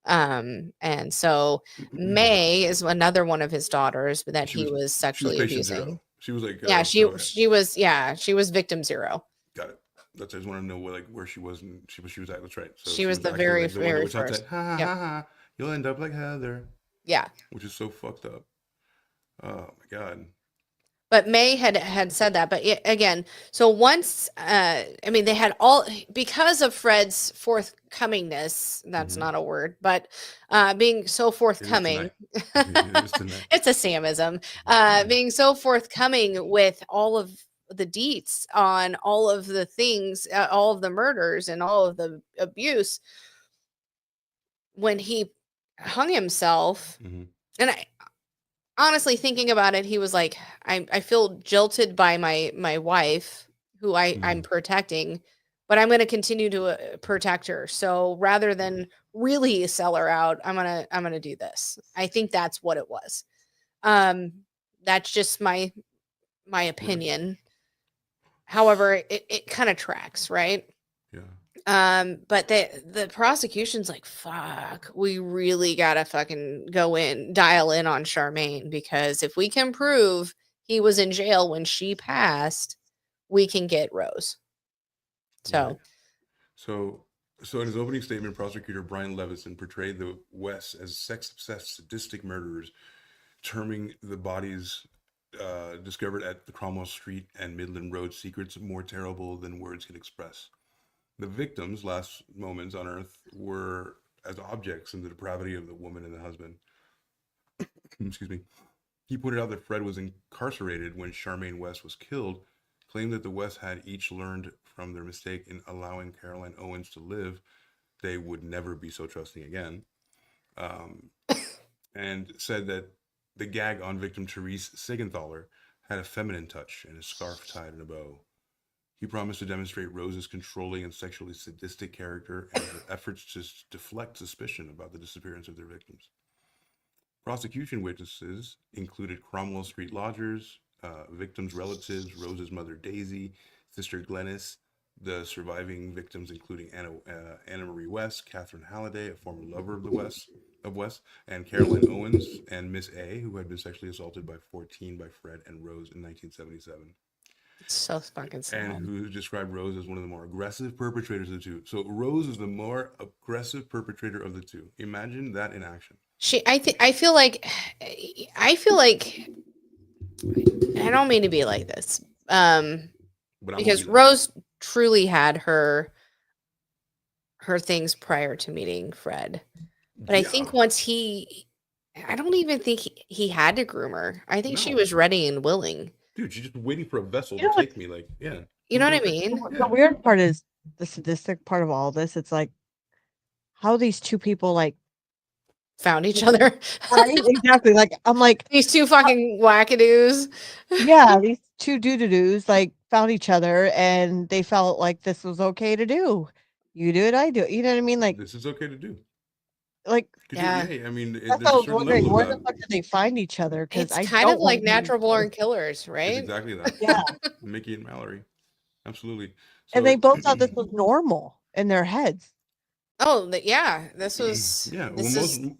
And so May is another one of his daughters that he was sexually abusing. Zero. She was like, she was victim 0. Got it. That's, I just want to know where she was, and she was at. That's right. So she was the very first. You'll end up like Heather. Yeah. Which is so fucked up. Oh my God. But May had said that. But again, so once, they had because of Fred's forthcomingness, that's not a word, but being so forthcoming, it's a Samism, being so forthcoming with all of the deets on all of the things, all of the murders and all of the abuse, when he hung himself, and honestly, thinking about it, he was like, I feel jilted by my wife, who I'm protecting, but I'm going to continue to protect her. So rather than really sell her out, I'm going to do this. I think that's what it was. That's just my opinion. However, it kind of tracks, right? Yeah. But the prosecution's like, fuck, we really gotta fucking dial in on Charmaine, because if we can prove he was in jail when she passed, we can get Rose. So, right. So in his opening statement, prosecutor Brian Levison portrayed the Wests as sex-obsessed, sadistic murderers, terming the bodies discovered at the Cromwell Street and Midland Road secrets more terrible than words can express. The victims' last moments on Earth were as objects in the depravity of the woman and the husband. Excuse me. He pointed out that Fred was incarcerated when Charmaine West was killed, claimed that the Wests had each learned from their mistake in allowing Caroline Owens to live. They would never be so trusting again. And said that the gag on victim Therese Sigenthaler had a feminine touch and a scarf tied in a bow. He promised to demonstrate Rose's controlling and sexually sadistic character and her efforts to deflect suspicion about the disappearance of their victims. Prosecution witnesses included Cromwell Street lodgers, victims' relatives, Rose's mother Daisy, sister Glennis, the surviving victims including Anna Marie West, Catherine Halliday, a former lover of West, and Caroline Owens, and Miss A, who had been sexually assaulted by Fred and Rose in 1977. It's so fucking sad. And who described Rose as one of the more aggressive perpetrators of the two. So Rose is the more aggressive perpetrator of the two. Imagine that in action. I feel like I don't mean to be like this, because Rose truly had her things prior to meeting Fred, but I think once I don't even think he had to groom her. I think she was ready and willing. Dude, she's just waiting for a vessel to take me. Like, yeah. You know what I mean? The weird part is the sadistic part of all this. It's like how these two people found each other. Right? Exactly. Like, I'm like, these two fucking wackadoos. Yeah, these two doo-doo-doos found each other and they felt like this was okay to do. You do it, I do it. You know what I mean? Like, this is okay to do. Like, yeah. I mean, that's what I was wondering. Where the fuck did they find each other? Because it's kind of like Natural Born Killers, right? It's exactly that. Yeah. Mickey and Mallory. Absolutely. And they both thought this was normal in their heads. Oh, yeah. This was. Yeah. Well,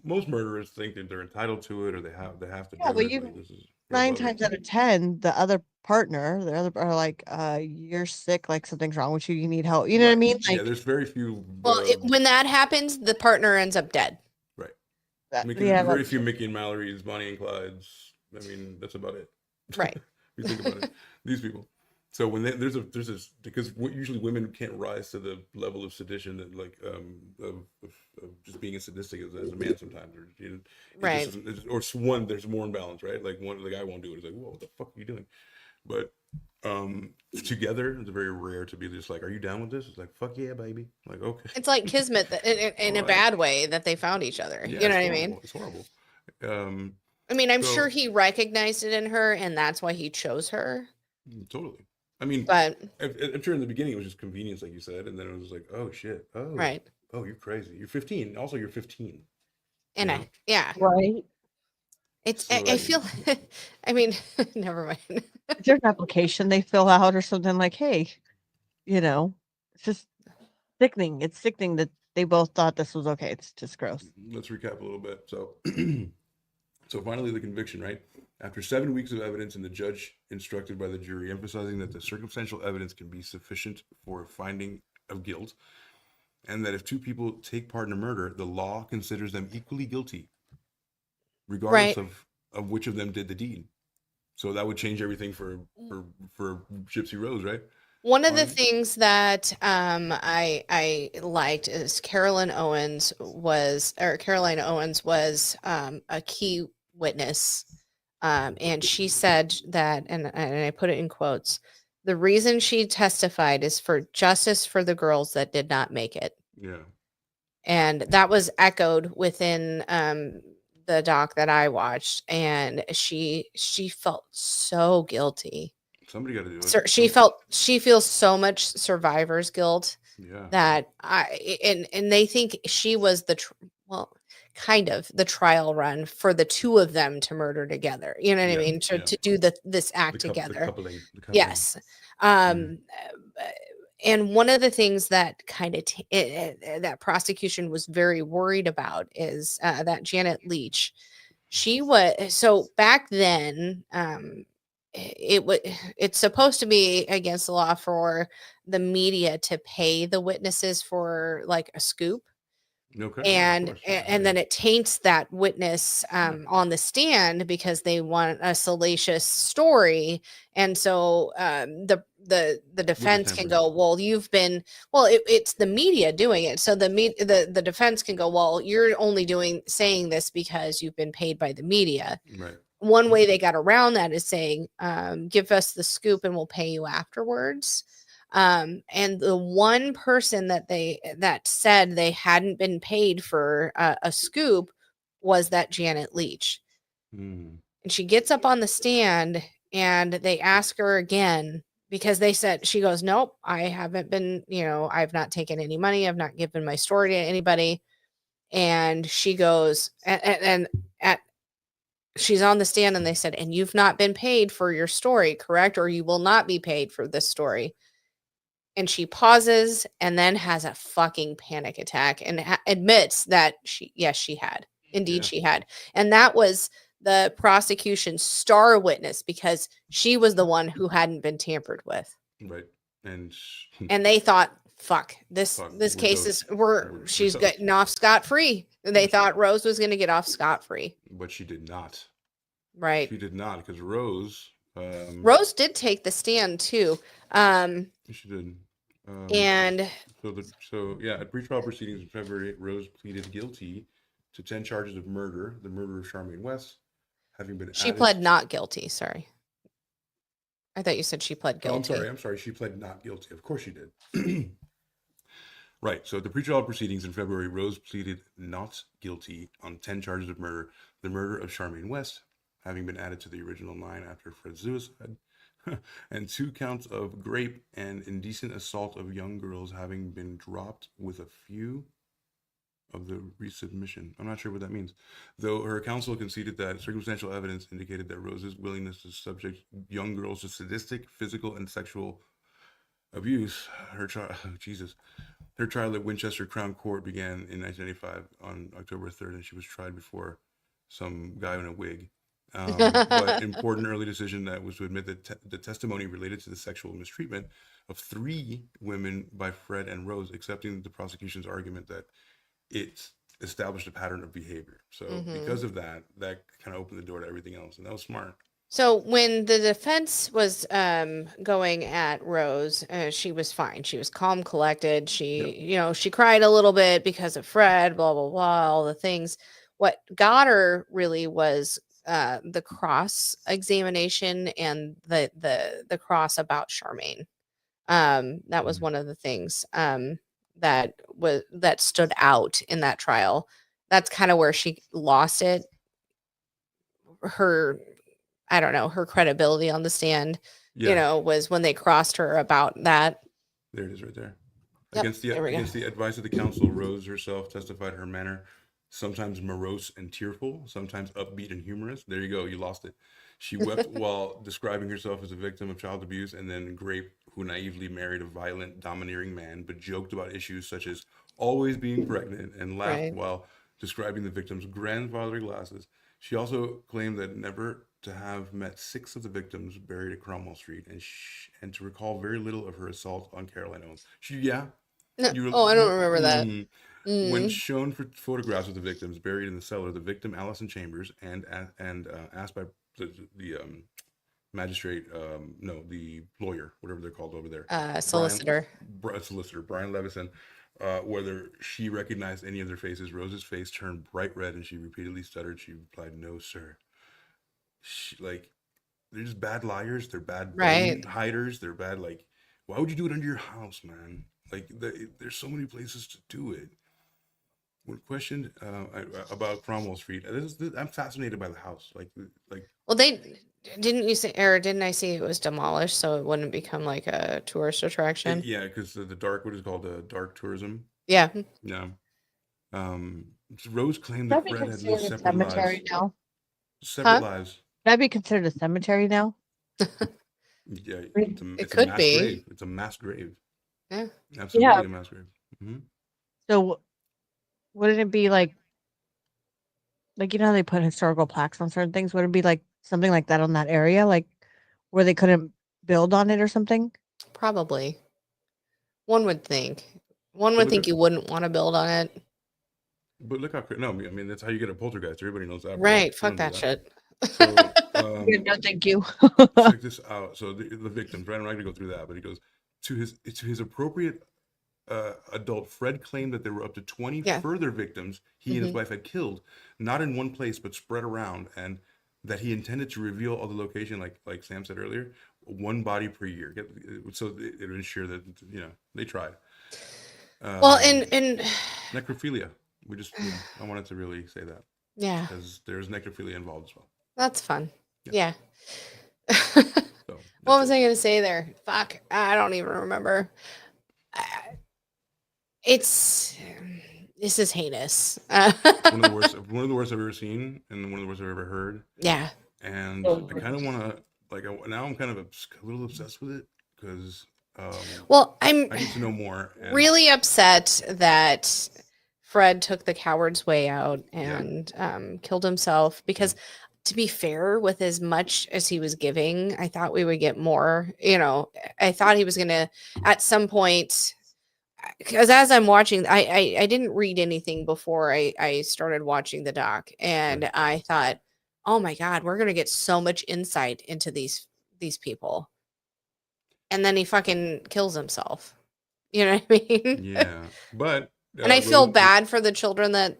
most murderers think that they're entitled to it, or they have to. Yeah, do but it. you 9 times out of 10, the other partner, the other are like, you're sick, like something's wrong with you. You need help. You know what I mean? Yeah, Like, there's very few. Well, when that happens, the partner ends up dead. Right. yeah, Very that's few Mickey and Mallory's, Bonnie and Clyde's. I mean, that's about it. Right. You think about it. These people. So when there's this, because usually women can't rise to the level of sedition that like of just being as sadistic as a man sometimes, or right, or one, there's more imbalance, right? Like one, the guy won't do it. It's like, whoa, what the fuck are you doing? But together, it's very rare to be just like, are you down with this? It's like, fuck yeah, baby. Like, okay. it's like kismet in a bad way that they found each other. Yeah, you know what I mean? It's horrible. I mean, I'm so- sure he recognized it in her, and that's why he chose her. Totally. I mean, but I'm sure in the beginning it was just convenience, like you said, and then it was like, oh shit, oh right, oh, you're crazy. You're 15. Also, you're 15. And yeah, right. It's I feel. I mean, never mind. There's an application they fill out or something like, hey, it's just sickening. It's sickening that they both thought this was okay. It's just gross. Let's recap a little bit. So, so finally, the conviction, right? After 7 weeks of evidence, and the judge instructed by the jury, emphasizing that the circumstantial evidence can be sufficient for a finding of guilt, and that if two people take part in a murder, the law considers them equally guilty, regardless of which of them did the deed. So that would change everything for Gypsy Rose, right? One of the things that I liked is Caroline Owens was a key witness, and she said that, and I put it in quotes, the reason she testified is for justice for the girls that did not make it. Yeah. And that was echoed within the doc that I watched, and she felt so guilty. Somebody got to do it. So she feels so much survivor's guilt. Yeah. That and they think she was kind of the trial run for the two of them to murder together. You know what I mean? To do this act together. The coupling. Yes. And one of the things that kind of that prosecution was very worried about is that Janet Leach, she was, so back then, it's supposed to be against the law for the media to pay the witnesses for like a scoop. Okay. And then it taints that witness on the stand because they want a salacious story, and so the defense can go, well, it's the media doing it, so the defense can go, well, you're only saying this because you've been paid by the media. Right. One way they got around that is saying, give us the scoop and we'll pay you afterwards. And the one person that said they hadn't been paid for a scoop was that Janet Leach. And she gets up on the stand and they ask her again, because they said, she goes, nope, I haven't been, I've not taken any money. I've not given my story to anybody. And she goes, she's on the stand and they said, and you've not been paid for your story, correct? Or you will not be paid for this story. And she pauses and then has a fucking panic attack and admits that she had. Indeed, she had. And that was the prosecution's star witness because she was the one who hadn't been tampered with. Right. And they thought, fuck, this case she's getting off scot-free. They thought Rose was going to get off scot-free. But she did not. Right. She did not, because Rose did take the stand too. She did. And at pretrial proceedings in February, Rose pleaded guilty to 10 charges of murder, the murder of Charmaine West, having been she pled not guilty. Sorry. I thought you said she pled guilty. I'm sorry. She pled not guilty. Of course she did. Right. So at the pretrial proceedings in February, Rose pleaded not guilty on 10 charges of murder, the murder of Charmaine West, having been added to the original 9 after Fred's suicide, and 2 counts of rape and indecent assault of young girls, having been dropped with a few of the resubmission. I'm not sure what that means, though her counsel conceded that circumstantial evidence indicated that Rose's willingness to subject young girls to sadistic, physical, and sexual abuse. Her trial at Winchester Crown Court began in 1995 on October 3rd, and she was tried before some guy in a wig. But important early decision that was to admit that the testimony related to the sexual mistreatment of 3 women by Fred and Rose, accepting the prosecution's argument that it established a pattern of behavior. So because of that kind of opened the door to everything else, and that was smart. So when the defense was going at Rose, she was fine. She was calm, collected. She, she cried a little bit because of Fred, blah, blah, blah, all the things. What got her really was the cross examination and the cross about Charmaine. That was one of the things that stood out in that trial. That's kind of where she lost it. Her credibility on the stand, was when they crossed her about that. There it is right there. Yep, Against the advice of the counsel, Rose herself testified her manner, sometimes morose and tearful, sometimes upbeat and humorous. There you go. You lost it. She wept while describing herself as a victim of child abuse and then Grape, who naively married a violent, domineering man, but joked about issues such as always being pregnant and laughed while describing the victim's grandfather glasses. She also claimed that never to have met 6 of the victims buried at Cromwell Street and to recall very little of her assault on Caroline Owens. I don't remember that. When shown for photographs of the victims buried in the cellar, the victim Allison Chambers and asked by the magistrate, the lawyer, whatever they're called over there, solicitor Brian Levison, whether she recognized any of their faces. Rose's face turned bright red and she repeatedly stuttered. She replied, "No, sir." They're just bad liars. They're bad hiders. They're bad. Why would you do it under your house, man? There's so many places to do it. When questioned about Cromwell Street, I'm fascinated by the house. Well, didn't I say it was demolished so it wouldn't become like a tourist attraction? Yeah, because the dark, what is called dark tourism. Yeah. Yeah. Rose claimed that Fred had lived separate lives. Now? Separate lives. That'd be considered a cemetery now. Yeah, it's could a mass be. grave. It's a mass grave. Yeah. Absolutely a mass grave. So wouldn't it be like how they put historical plaques on certain things? Would it be like something like that on that area, like where they couldn't build on it or something? Probably. One would think. One would think you wouldn't want to build on it. But look how that's how you get a poltergeist. Everybody knows that. Right. Fuck that shit. So, no, thank you. check this out. So the victims, right? I'm not going to go through that, but he goes to his appropriate adult. Fred claimed that there were up to 20 further victims he and his wife had killed, not in one place but spread around, and that he intended to reveal all the location, like Sam said earlier, 1 body per year. So it would ensure that they tried. Well, and necrophilia. I wanted to really say that. Yeah. Because there's necrophilia involved as well. That's fun. Yeah. What was I going to say there? Fuck. I don't even remember. This is heinous. one of the worst I've ever seen, and one of the worst I've ever heard. Yeah. And I kind of want to, now I'm kind of a little obsessed with it because I need to know more. Really upset that Fred took the coward's way out and killed himself because, to be fair, with as much as he was giving, I thought we would get more. I thought he was going to, at some point, because as I'm watching, I didn't read anything before I started watching the doc, and I thought, oh my God, we're going to get so much insight into these people. And then he fucking kills himself. You know what I mean? Yeah. But and I feel bad for the children that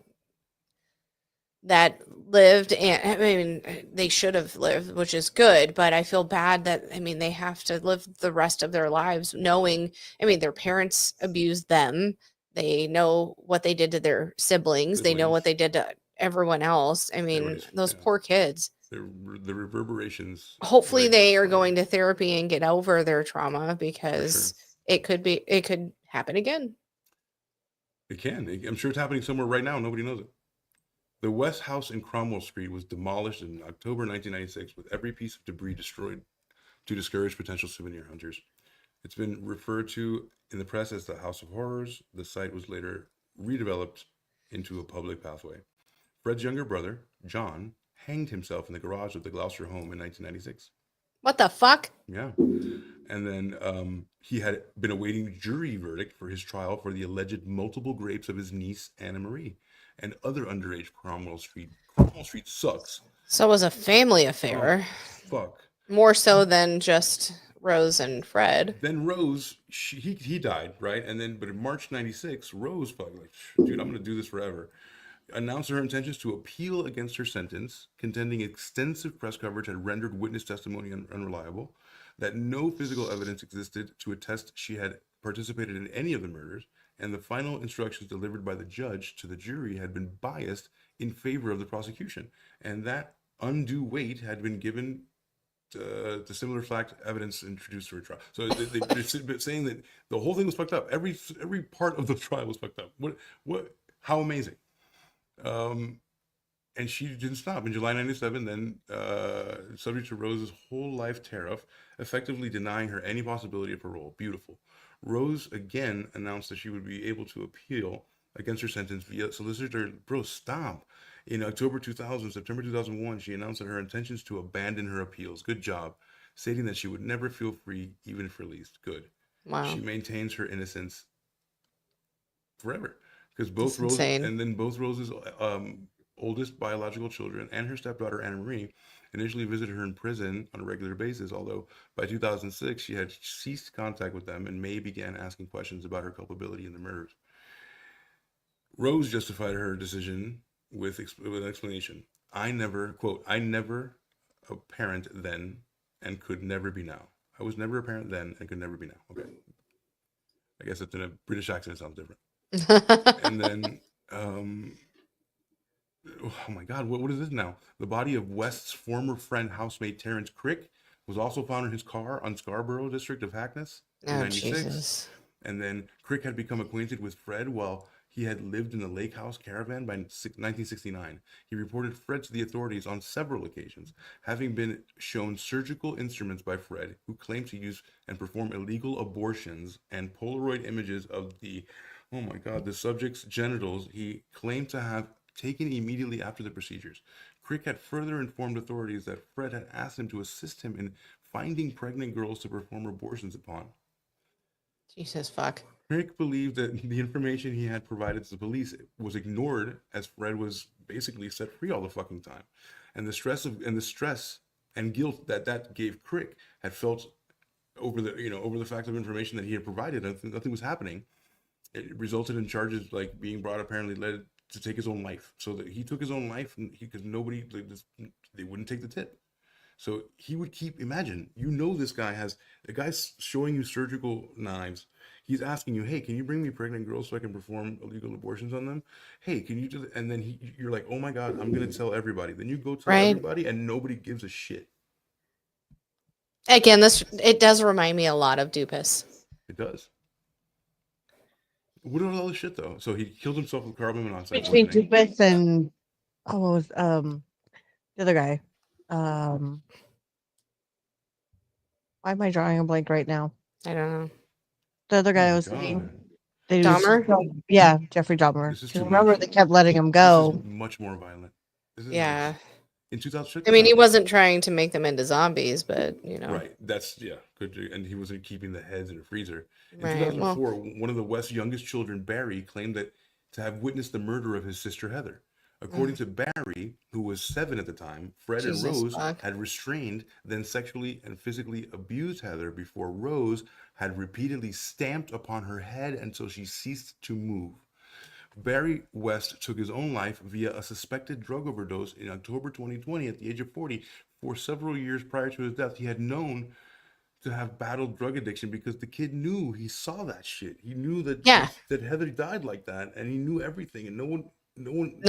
lived, and I mean they should have lived, which is good, but I feel bad that they have to live the rest of their lives knowing, their parents abused them. They know what they did to their siblings. They know what they did to everyone else. Those poor kids. The reverberations. Hopefully they are going to therapy and get over their trauma, because it could happen again. It can. I'm sure it's happening somewhere right now. Nobody knows it. The West House in Cromwell Street was demolished in October 1996, with every piece of debris destroyed to discourage potential souvenir hunters. It's been referred to in the press as the House of Horrors. The site was later redeveloped into a public pathway. Fred's younger brother, John, hanged himself in the garage of the Gloucester home in 1996. What the fuck? Yeah. And then he had been awaiting jury verdict for his trial for the alleged multiple rapes of his niece, Anna Marie, and other underage Cromwell Street. Cromwell Street sucks. So it was a family affair. Oh, fuck. More so than just Rose and Fred. Then Rose, he died, right? And then, but in March 96, Rose fucking like, dude, I'm going to do this forever. Announced her intentions to appeal against her sentence, contending extensive press coverage had rendered witness testimony unreliable, that no physical evidence existed to attest she had participated in any of the murders, and the final instructions delivered by the judge to the jury had been biased in favor of the prosecution, and that undue weight had been given to similar fact evidence introduced to her trial. So they're saying that the whole thing was fucked up. Every part of the trial was fucked up. What? How amazing! And she didn't stop. In July 97, then, subject to Rose's whole life tariff, effectively denying her any possibility of parole. Beautiful. Rose again announced that she would be able to appeal against her sentence via solicitor. Bro, stop. In October 2000, September 2001, she announced that her intentions to abandon her appeals. Good job. Stating that she would never feel free, even if released. Good. Wow. She maintains her innocence forever. Because both Rose and then both Rose's oldest biological children and her stepdaughter Anna Marie initially visited her in prison on a regular basis, although by 2006 she had ceased contact with them and May began asking questions about her culpability in the murders. Rose justified her decision with an explanation. I never a parent then and could never be now. I was never a parent then and could never be now. Okay. I guess it's in a British accent, it sounds different. And then, oh my God, what is this now? The body of West's former friend, housemate Terrence Crick, was also found in his car on Scarborough district of Hackness in 96. Jesus. And then Crick had become acquainted with Fred while he had lived in the Lake House caravan by 1969. He reported Fred to the authorities on several occasions, having been shown surgical instruments by Fred, who claimed to use and perform illegal abortions, and Polaroid images of the subject's genitals he claimed to have taken immediately after the procedures. Crick had further informed authorities that Fred had asked him to assist him in finding pregnant girls to perform abortions upon. Jesus fuck. Crick believed that the information he had provided to the police was ignored, as Fred was basically set free all the fucking time. And the stress and guilt that gave Crick had felt over the fact of information that he had provided, nothing was happening. It resulted in charges like being brought, apparently led to take his own life. So that he took his own life because nobody, they wouldn't take the tip. So he would imagine, this guy the guy's showing you surgical knives. He's asking you, hey, can you bring me pregnant girls so I can perform illegal abortions on them? Hey, can you do that? And then you're like, oh my God, I'm going to tell everybody. Then you go tell everybody and nobody gives a shit. Again, it does remind me a lot of Dupas. It does. What about all this shit though? So he killed himself with carbon monoxide. Between Dupas and what was the other guy? Why am I drawing a blank right now? I don't know. The other guy was saying Dahmer? Yeah, Jeffrey Dahmer. Remember, they kept letting him go. Much more violent. Yeah. In 2006. I mean, he wasn't trying to make them into zombies, but Right. That's good. And he wasn't keeping the heads in a freezer. In Right, 2004, one of the West's youngest children, Barry, claimed to have witnessed the murder of his sister Heather. According to Barry, who was 7 at the time, Fred and Rose had restrained, then sexually and physically abused Heather before Rose had repeatedly stamped upon her head until she ceased to move. Barry West took his own life via a suspected drug overdose in October 2020 at the age of 40. For several years prior to his death, he had known to have battled drug addiction because the kid knew, he saw that shit. He knew that Heather died like that, and he knew everything, and no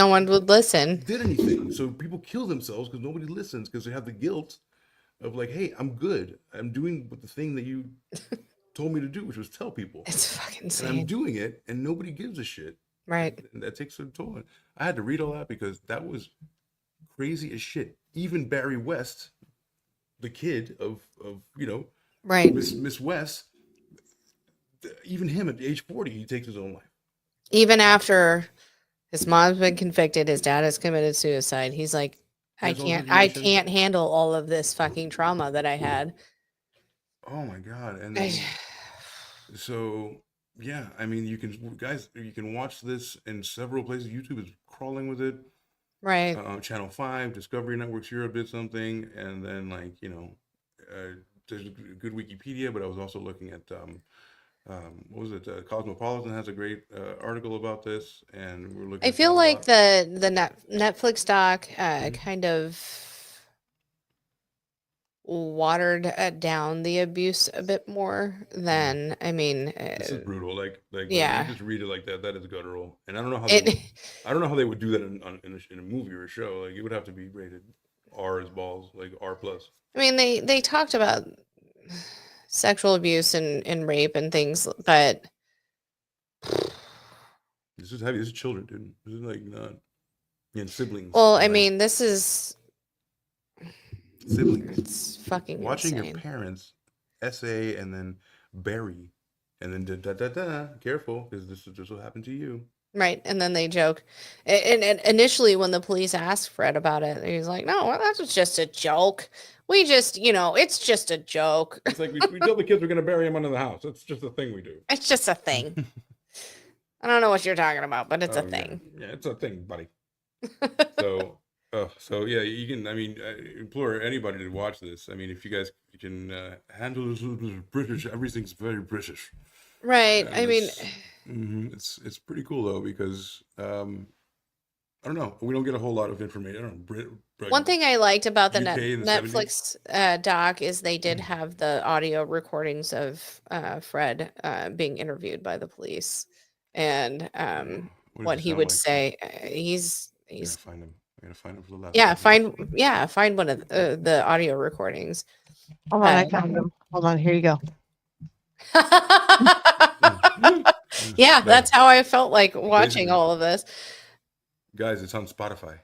one would listen. Did anything. So people kill themselves because nobody listens because they have the guilt of like, hey, I'm good. I'm doing the thing that you told me to do, which was tell people. It's fucking insane. And I'm doing it, and nobody gives a shit. Right. And that takes a toll. I had to read all that because that was crazy as shit. Even Barry West, the kid of right, Miss West, even him at age 40, he takes his own life. Even after his mom's been convicted, his dad has committed suicide. He's like, I can't handle all of this fucking trauma that I had. Oh my God. And then, so yeah, I mean, you can watch this in several places. YouTube is crawling with it. Right. Channel 5, Discovery Networks Europe did something, and then there's a good Wikipedia, but I was also looking at what was it? Cosmopolitan has a great article about this, and we're looking. I feel like the Netflix doc kind of watered down the abuse a bit more than this is brutal. Like yeah. you just read it like that. That is guttural, and I don't know how they would do that in a movie or a show. Like it would have to be rated R as balls, like R+. I mean, they talked about sexual abuse and rape and things, but this is heavy. This is children, dude. This is like not siblings. Well, I mean, this is siblings. It's fucking watching insane. Your parents essay and then bury and then careful because this will happen to you. Right, and then they joke. And initially, when the police asked Fred about it, he's like, "No, well, that's just a joke. We just, it's just a joke." It's like we tell the kids we're going to bury him under the house. It's just a thing we do. It's just a thing. I don't know what you're talking about, but it's a thing. Yeah, it's a thing, buddy. So yeah, you can. I mean, I implore anybody to watch this. I mean, if you guys can handle this British, everything's very British. Right. I mean, it's pretty cool though because I don't know. We don't get a whole lot of information. I don't know. One thing I liked about the Netflix doc is they did have the audio recordings of Fred being interviewed by the police and what he would say. He's. Find him. I'm gonna find him for the last. Yeah, find one of the audio recordings. Hold on, I found him. Hold on, here you go. Yeah, that's how I felt like watching all of this. Guys, it's on Spotify.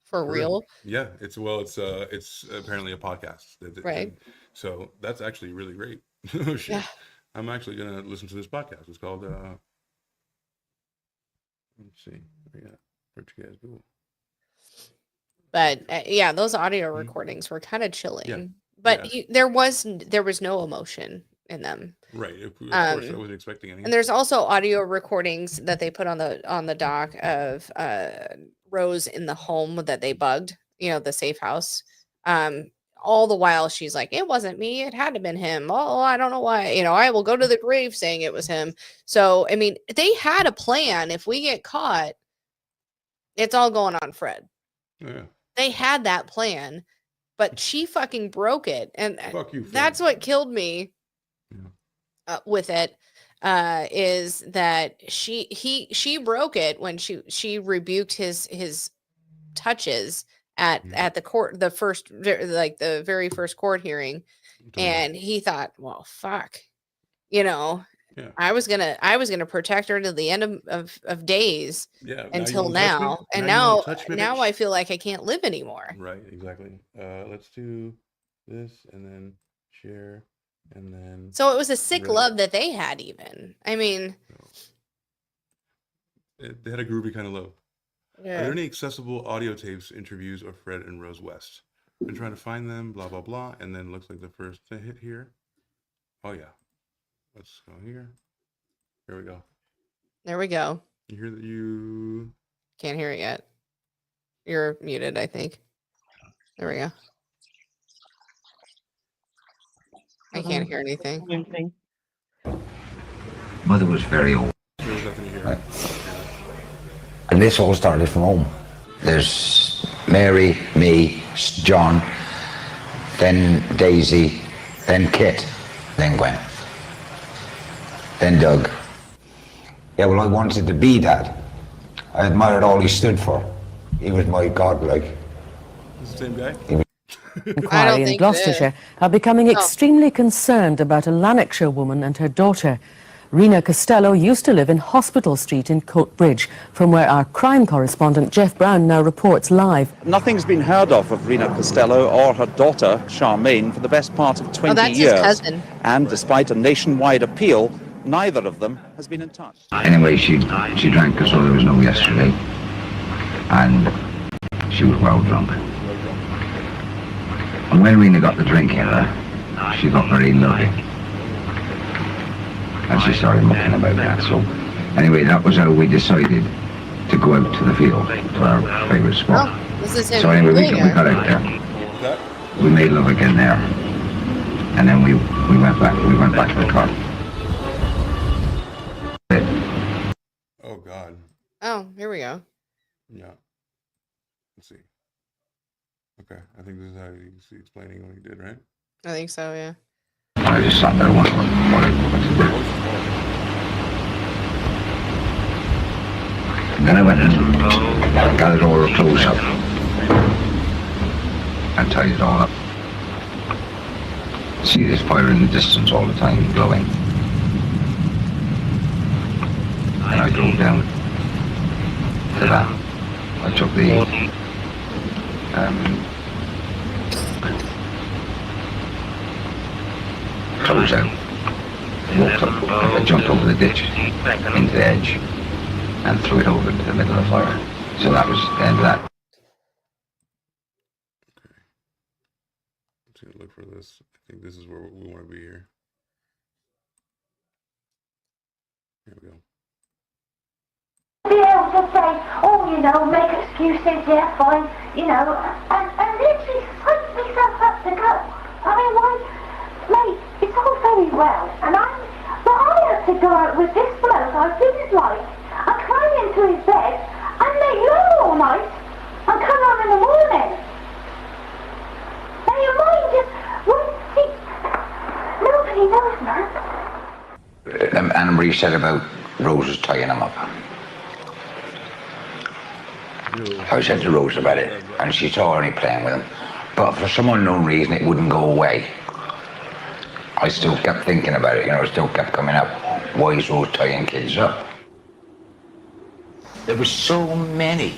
For real? Yeah, it's apparently a podcast. Right. So that's actually really great. Oh shit. Yeah. I'm actually gonna listen to this podcast. It's called let's see. Yeah. Where'd you guys go? But yeah, those audio recordings were kind of chilling. Yeah. But there was no emotion in them. Right. Of course, I wasn't expecting anything. And there's also audio recordings that they put on the doc of Rose in the home that they bugged, the safe house. All the while she's like, "It wasn't me. It had to have been him. Oh, I don't know why. I will go to the grave saying it was him." So, I mean, they had a plan. If we get caught, it's all going on Fred. Yeah. They had that plan, but she fucking broke it. And fuck you, Fred. That's what killed me with it, is that she broke it when she rebuked his touches at the court, the very first court hearing. And he thought, well, fuck, Yeah. I was gonna protect her to the end of days. Yeah. Until now, and now I feel like I can't live anymore. Right. Exactly. Let's do this and then share and then. So it was a sick love that they had. Even I mean, they had a groovy kind of love. Yeah. Are there any accessible audio tapes, interviews of Fred and Rose West? Been trying to find them. Blah blah blah. And then looks like the first hit here. Oh yeah. Let's go here. Here we go. There we go. You hear that? You can't hear it yet. You're muted, I think. There we go. I can't hear anything. Mother was very old. There's nothing to hear. And this all started from home. There's Mary, me, John, then Daisy, then Kit, then Gwen. Then Doug. Yeah, well, I wanted to be Dad. I admired all he stood for. He was my god, like. Is the same guy? Inquiry in Gloucestershire are becoming extremely concerned about a Lanarkshire woman and her daughter. Rena Costello used to live in Hospital Street in Coatbridge, from where our crime correspondent Jeff Brown now reports live. Nothing's been heard of Rena Costello or her daughter, Charmaine, for the best part of 20 years. His cousin. And despite a nationwide appeal, neither of them has been in touch. Anyway, she drank us all there was no yesterday. And She was well drunk. And when Rena got the drink in her, she got very lucky. And she started mucking about that. So anyway, that was how we decided to go out to the field, to our favourite spot. Oh, this is him. So anyway, we got out there. We made love again there. And then we went back to the car. Oh God. Oh, here we go. Yeah. Let's see. Okay, I think this is how he's explaining what he did, right? I think so, yeah. I just sat there wondering what to do. And then I went in and gathered all her clothes up and tied it all up. See this fire in the distance all the time, glowing. And I drove down to that. I took the clothes out, walked up, I jumped over the ditch into the edge and threw it over into the middle of the fire. So that was the end of that. I'm gonna look for this. I think this is where we want to be here. Here we go. Be able to say, oh, you know, make excuses, yeah, fine, you know, and literally psych myself up to go. I mean, why, mate, it's all very well, but I had to go out with this bloke I didn't like, and climb into his bed, and make love all night, and come home in the morning. Now your mind just, nobody knows, man. Anna Marie said about Rose's tying him up. I said to Rose about it, and she saw me playing with him. But for some unknown reason, it wouldn't go away. I still kept thinking about it, you know, it still kept coming up. Why is Rose tying kids up? There were so many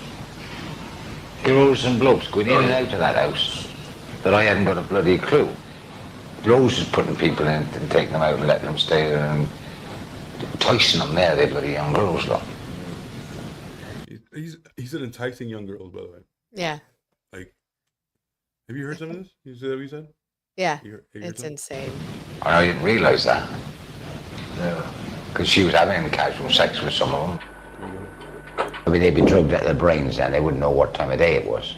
heroes and blokes going in and out of that house that I hadn't got a bloody clue. Rose was putting people in and taking them out and letting them stay there and enticing them there, they bloody young girls, look. He said enticing young girls, by the way. Yeah. Like, have you heard some of this? You said what you said? Yeah. You heard It's insane. I didn't realise that. Because she was having casual sex with some of them. I mean, they'd be drugged out of their brains and they wouldn't know what time of day it was.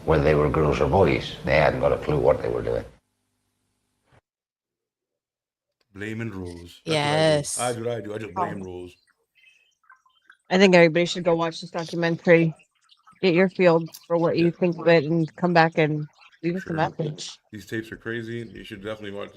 Whether they were girls or boys. They hadn't got a clue what they were doing. Blaming Rose. Yes. I do. I just blame Rose. I think everybody should go watch this documentary. Get your feel for what you think of it and come back and leave us a message. These tapes are crazy. You should definitely watch.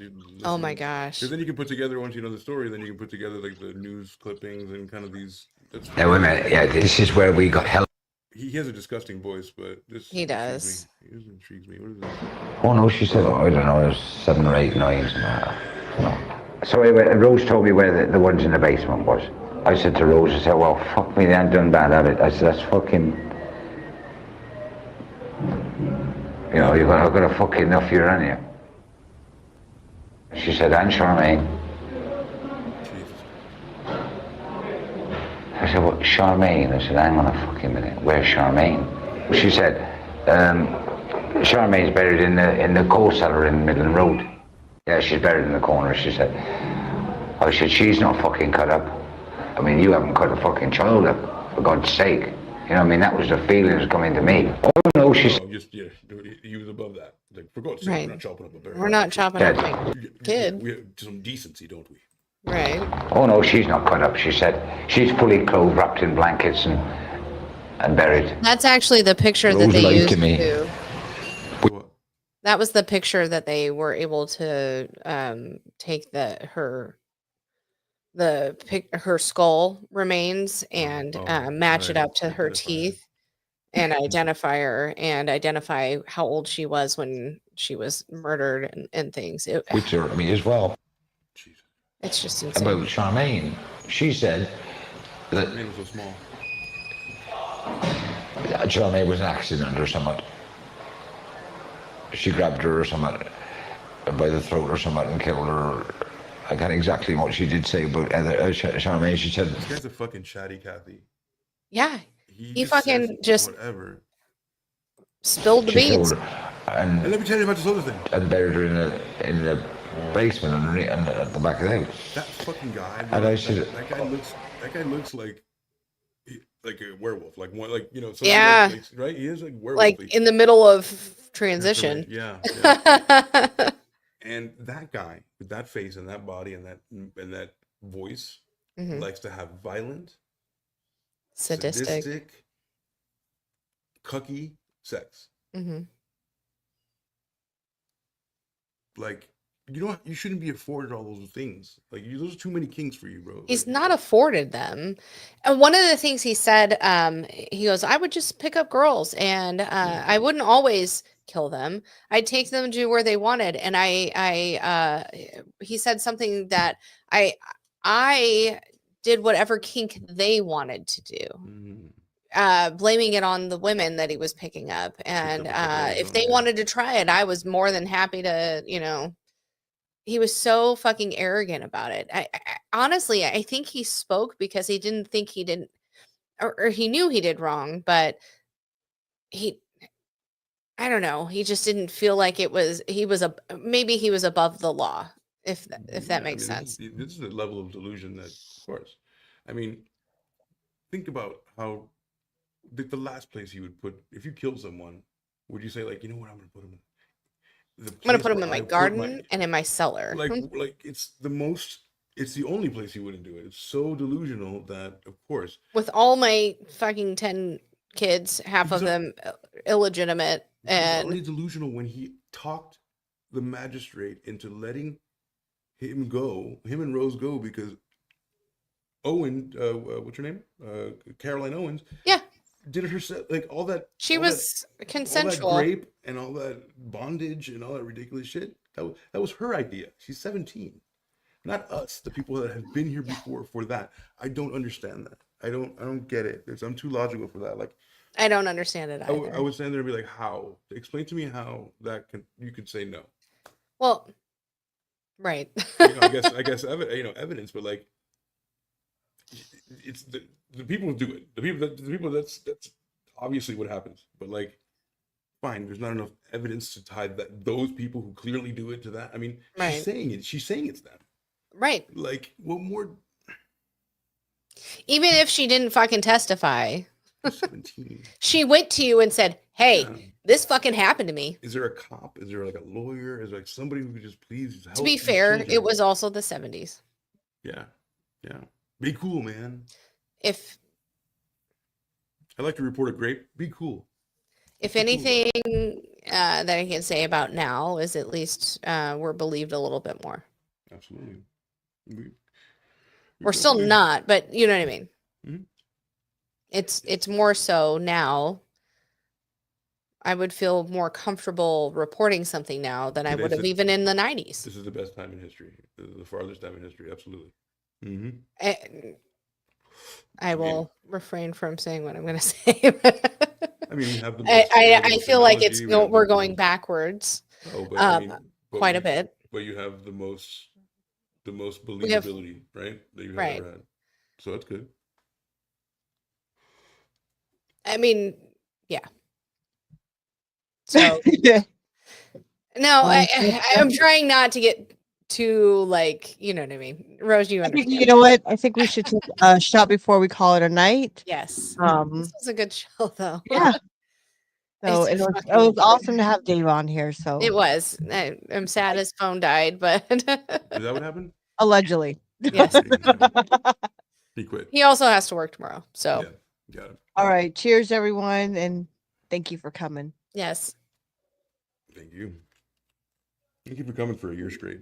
Oh my gosh. Because then you can put together, once you know the story, then you can put together like the news clippings and kind of these. Now, wait a minute. Yeah, this is where we got hell. He has a disgusting voice, but this. He does. This intrigues me. What is this? Oh no, she said, I don't know, there's 7 or 8, 9, something like that. No. So anyway, Rose told me where the ones in the basement was. I said to Rose, I said, well, fuck me, they ain't done bad at it. I said, that's fucking... You know, I've got a fucking enough here, haven't you? She said, and Charmaine. I said, what, Charmaine? I said, hang on a fucking minute, where's Charmaine? She said, Charmaine's buried in the coal cellar in Midland Road. Yeah, she's buried in the corner, she said. I said, she's not fucking cut up. I mean, you haven't cut a fucking child up, for God's sake. You know what I mean? That was the feelings coming to me. Oh, no, she's... He was above that. Like, for God's sake, Right. we're not chopping up a bear. We're not chopping up a kid. We have some decency, don't we? Right. Oh, no, she's not cut up, she said. She's fully clothed, wrapped in blankets and buried. That's actually the picture that Rose they lied used to me. to. That was the picture that they were able to take her skull remains and match it up to her teeth and identify her and identify how old she was when she was murdered and things. Which hurt me as well. It's just insane. About Charmaine, she said that Charmaine was so small. Charmaine was an accident or something. She grabbed her or something by the throat or something and killed her. I can't exactly what she did say, but Charmaine, she said... This guy's a fucking chatty Cathy. Yeah. He just fucking says just whatever. spilled the She beans. killed her. And let me tell you about this other thing. And buried her in the basement underneath, at the back of the house. That fucking guy. And Bro, I said, that guy looks like a werewolf, like Yeah. right? He is like werewolf. Like in the middle of transition. Yeah. And that guy with that face and that body and that voice likes to have violent, sadistic, cucky sex. Like, you shouldn't be afforded all those things. Like, those are too many kings for you, bro. He's not afforded them. And one of the things he said, he goes, I would just pick up girls and I wouldn't always kill them. I'd take them to where they wanted. And he said something that I did whatever kink they wanted to do. Blaming it on the women that he was picking up. And if they wanted to try it, I was more than happy to, he was so fucking arrogant about it. I honestly, I think he spoke because he didn't think he didn't, or he knew he did wrong, but I don't know. He just didn't feel like maybe he was above the law, if that makes sense. This is a level of delusion that, of course, I mean, think about how the last place you would put, if you killed someone, would you say like, you know what, I'm going to put him in? I'm going to put him in my garden and in my cellar. Like it's the only place you wouldn't do it. It's so delusional that, of course, with all my fucking 10 kids, half of them illegitimate, and already delusional when he talked the magistrate into letting him and Rose go, because Owen, what's her name? Caroline Owens. Yeah. Did it herself, like all that. She was consensual. All that rape and all that bondage and all that ridiculous shit. That was her idea. She's 17, not us, the people that have been here before. For that, I don't understand that. I don't get it. I'm too logical for that. Like, I don't understand it either. I would stand there and be like, how? Explain to me how you could say no. Well, right. I guess evidence, but like, it's the people who do it. The people that's obviously what happens. But like, fine, there's not enough evidence to tie those people who clearly do it to that. I mean, right. She's saying it's them. Right. Like, what more? Even if she didn't fucking testify, 17. She went to you and said, "Hey, this fucking happened to me." Is there a cop? Is there like a lawyer? Is there like somebody who could just please help? To be fair, it was also the 70s. Yeah. Be cool, man. If I'd like to report a grape, be cool. If anything that I can say about now is at least we're believed a little bit more. Absolutely. We're still not, but you know what I mean. Mm-hmm. It's more so now. I would feel more comfortable reporting something now than I would have even in the 90s. This is the best time in history, the farthest time in history. Absolutely. Mm-hmm. I will refrain from saying what I'm going to say. I mean, we have the I feel like we're going backwards. Quite a bit. But you have the most believability, right? That you have ever had. So that's good. I mean, yeah. So no, I'm trying not to get too like, you know what I mean. Rose, you understand. You know what? I think we should take a shot before we call it a night. Yes. This was a good show though. Yeah. So it was awesome to have Dave on here. So it was. I'm sad his phone died, but is that what happened? Allegedly. Yes. He quit. He also has to work tomorrow. So got it. All right. Cheers, everyone, and thank you for coming. Yes. Thank you. Thank you for coming for a year straight.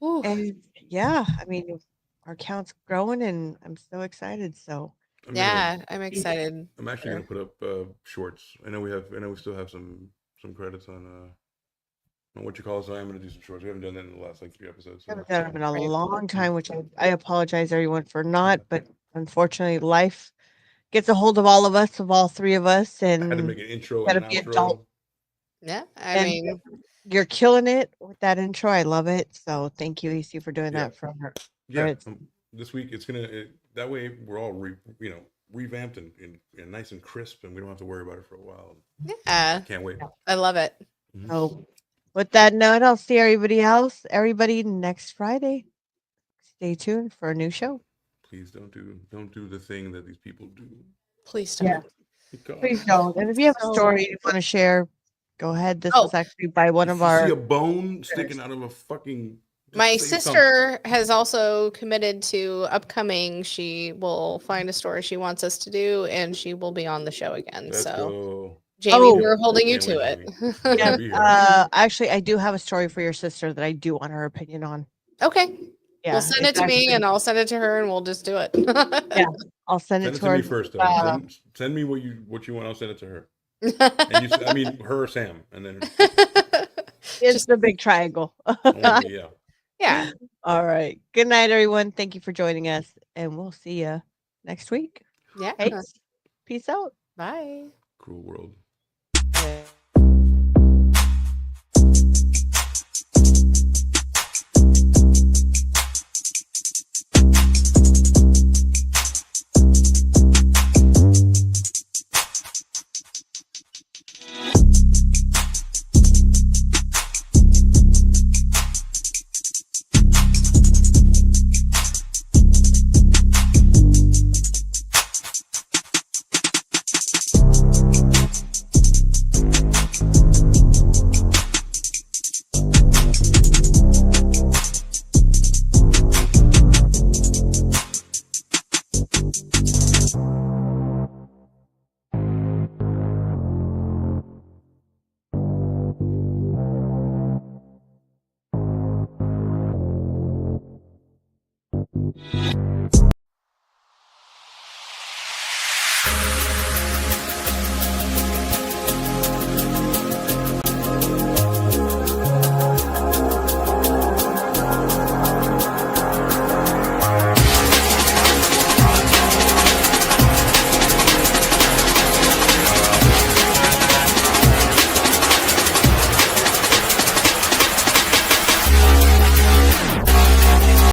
And yeah, I mean, our count's growing, and I'm so excited. So I'm excited. I'm actually gonna put up shorts. I know we still have some credits on what you call it. So I'm gonna do some shorts. We haven't done that in the last like 3 episodes. So. I haven't done it in a long time, which I apologize everyone for not, but unfortunately, life gets a hold of all of us, of all 3 of us, and I had to make an intro and an outro. Adult. Yeah, I mean, you're killing it with that intro. I love it. So thank you, EC, for doing that for her. Yeah, this week that way we're all revamped and nice and crisp, and we don't have to worry about it for a while. Yeah. Can't wait. I love it. So, with that note, I'll see everybody next Friday. Stay tuned for a new show. Please don't do the thing that these people do. Please don't. Yeah. God. Please don't. And if you have a story you want to share, go ahead. This was actually by one of You our. see a bone sticking out of a fucking. My say sister has also committed to upcoming. She will find a story she wants us to do, and she will be on the show again. Let's so, go. Jamie, we're holding you Can't to wait, it. Yes, actually, I do have a story for your sister that I do want her opinion on. Okay. Yeah, Well, send it it's to me, actually- and I'll send it to her, and we'll just do it. Yeah, I'll send it Send it to to her. me first, though. Send me what you want. I'll send it to her. And I mean her or Sam, and then It's the big triangle. yeah. Yeah. All right. Good night, everyone. Thank you for joining us, and we'll see you next week. Yeah. Hey, peace out. Bye. Cruel world.